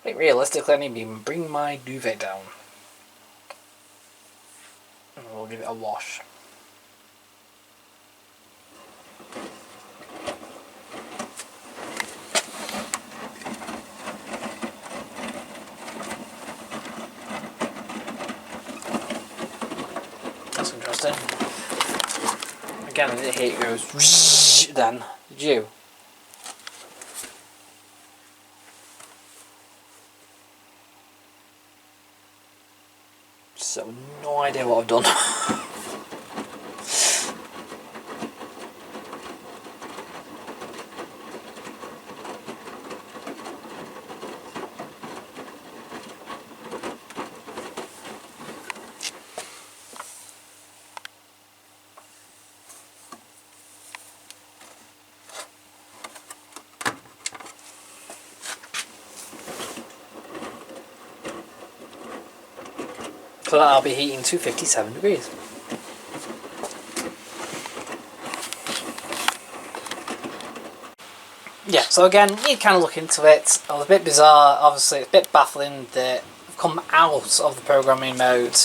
I think realistically I need to bring my duvet down. And we'll give it a wash. That's interesting. Again, I didn't hear it goes then, did you? So, no idea what I've done. So I'll be heating to 57 degrees. Yeah, so again, you kind of look into it. It was a bit bizarre, obviously it's a bit baffling that I've come out of the programming mode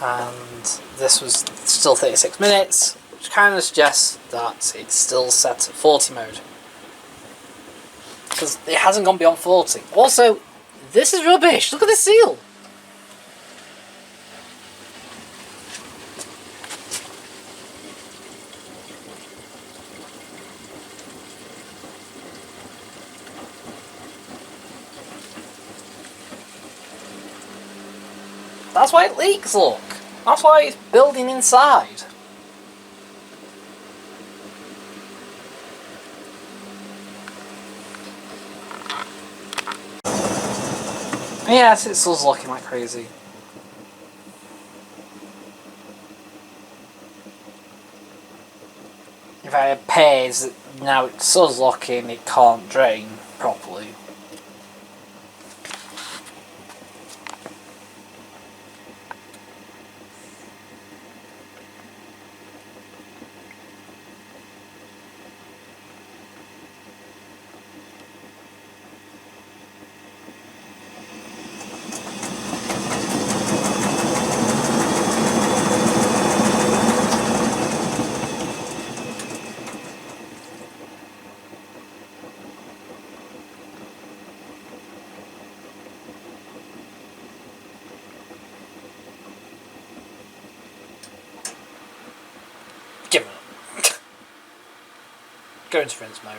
and this was still 36 minutes, which kind of suggests that it's still set at 40 mode. Because it hasn't gone beyond 40. Also, this is rubbish, look at the seal! That's why it leaks, look. That's why it's building inside. Yes, it's us looking like crazy. If I had pairs, now it's us locking, it can't drain properly. Give it up. Go into rinse mode.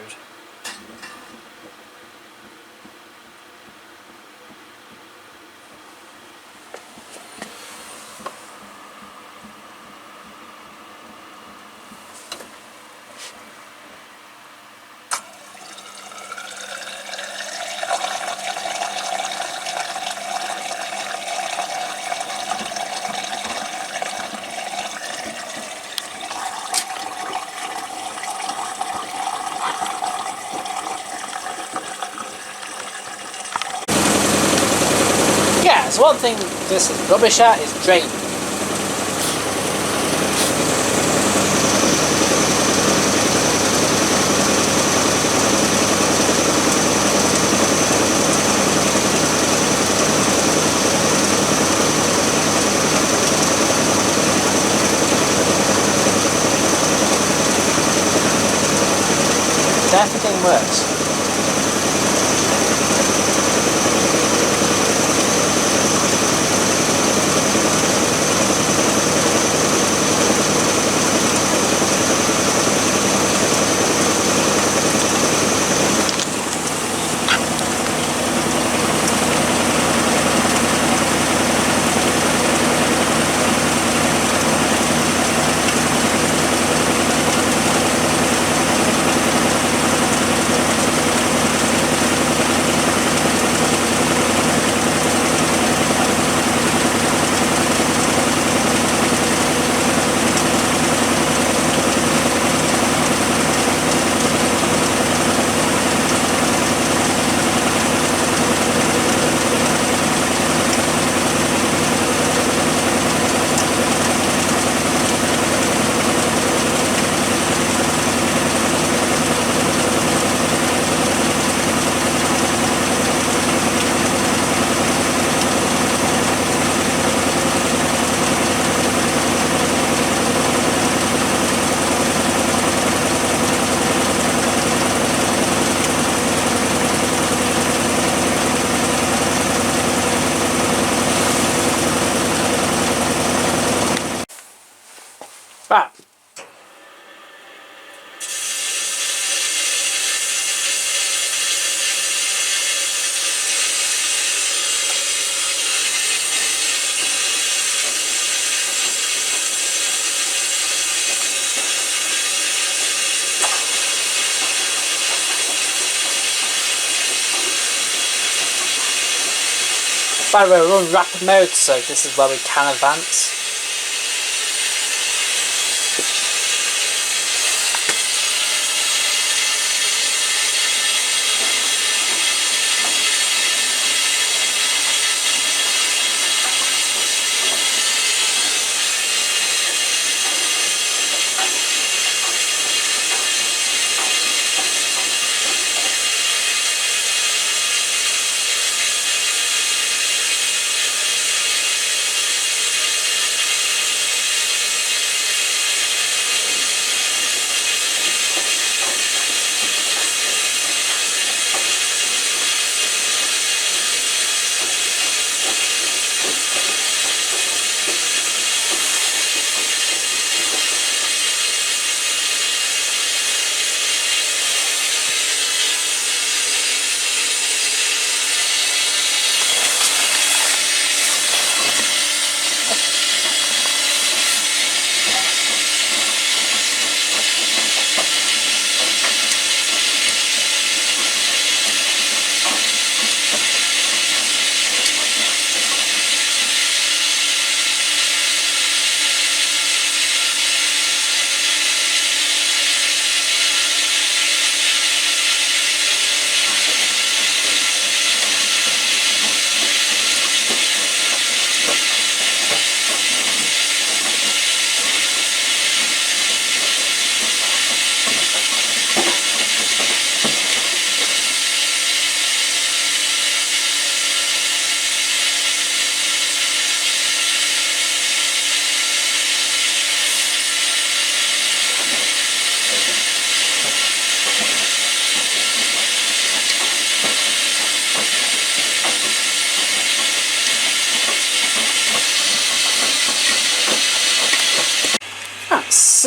Yeah, so one thing this is rubbish at is draining. Everything works. Right. By the way, we're on rapid mode, so this is where we can advance.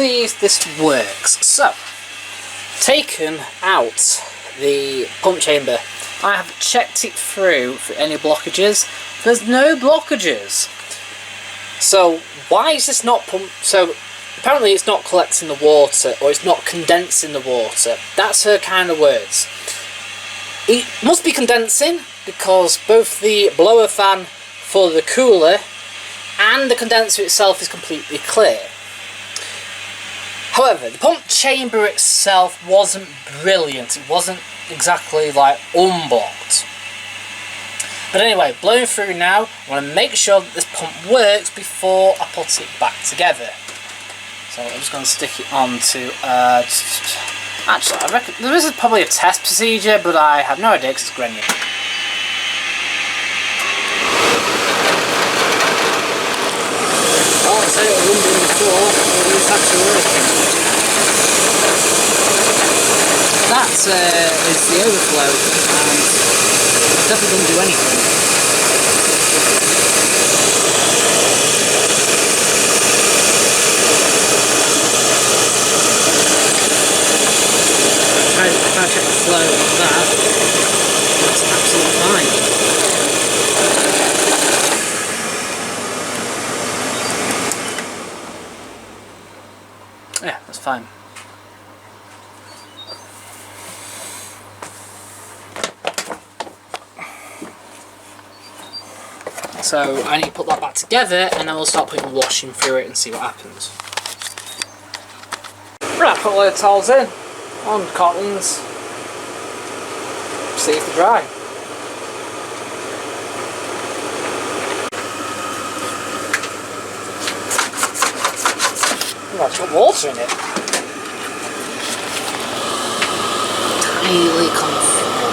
see if this works. So, taken out the pump chamber. I have checked it through for any blockages. There's no blockages. So why is this not pumped? So apparently it's not collecting the water, or it's not condensing the water. That's her kind of words. It must be condensing because both the blower fan for the cooler and the condenser itself is completely clear. However, the pump chamber itself wasn't brilliant. It wasn't exactly like unblocked. But anyway, blowing through now, I want to make sure that this pump works before I put it back together. So I'm just going to stick it on to... actually, I reckon there is probably a test procedure, but I have no idea because it's granular. Oh, I said it was rumbling before, but it's actually working. That is the overflow, and it definitely doesn't do anything. If I check the flow of that, that's absolutely fine. Yeah, that's fine. So I need to put that back together, and then we'll start putting washing through it and see what happens. Right, put a load of towels in on cottons. See if they're dry. Oh, it's got water in it. Tiny leak on the floor.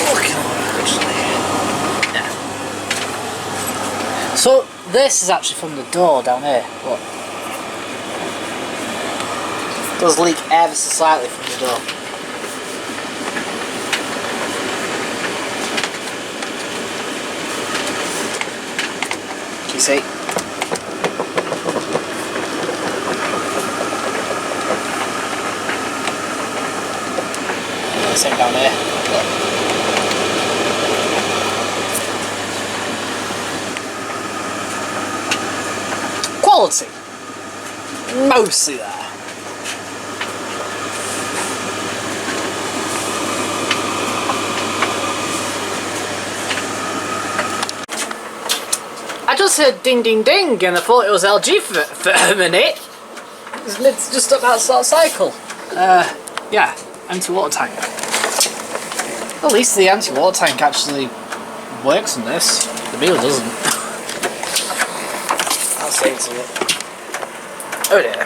Look at that, actually. Yeah. So this is actually from the door down here. Look. It does leak ever so slightly from the door. Can you see? Same down here. Look. Quality. Mostly there. I just heard ding ding ding and I thought it was LG for a minute. It's just about to start cycle. Yeah, empty water tank. At least the anti-water tank actually works on this. The meal doesn't. I'll say it to you. Oh dear.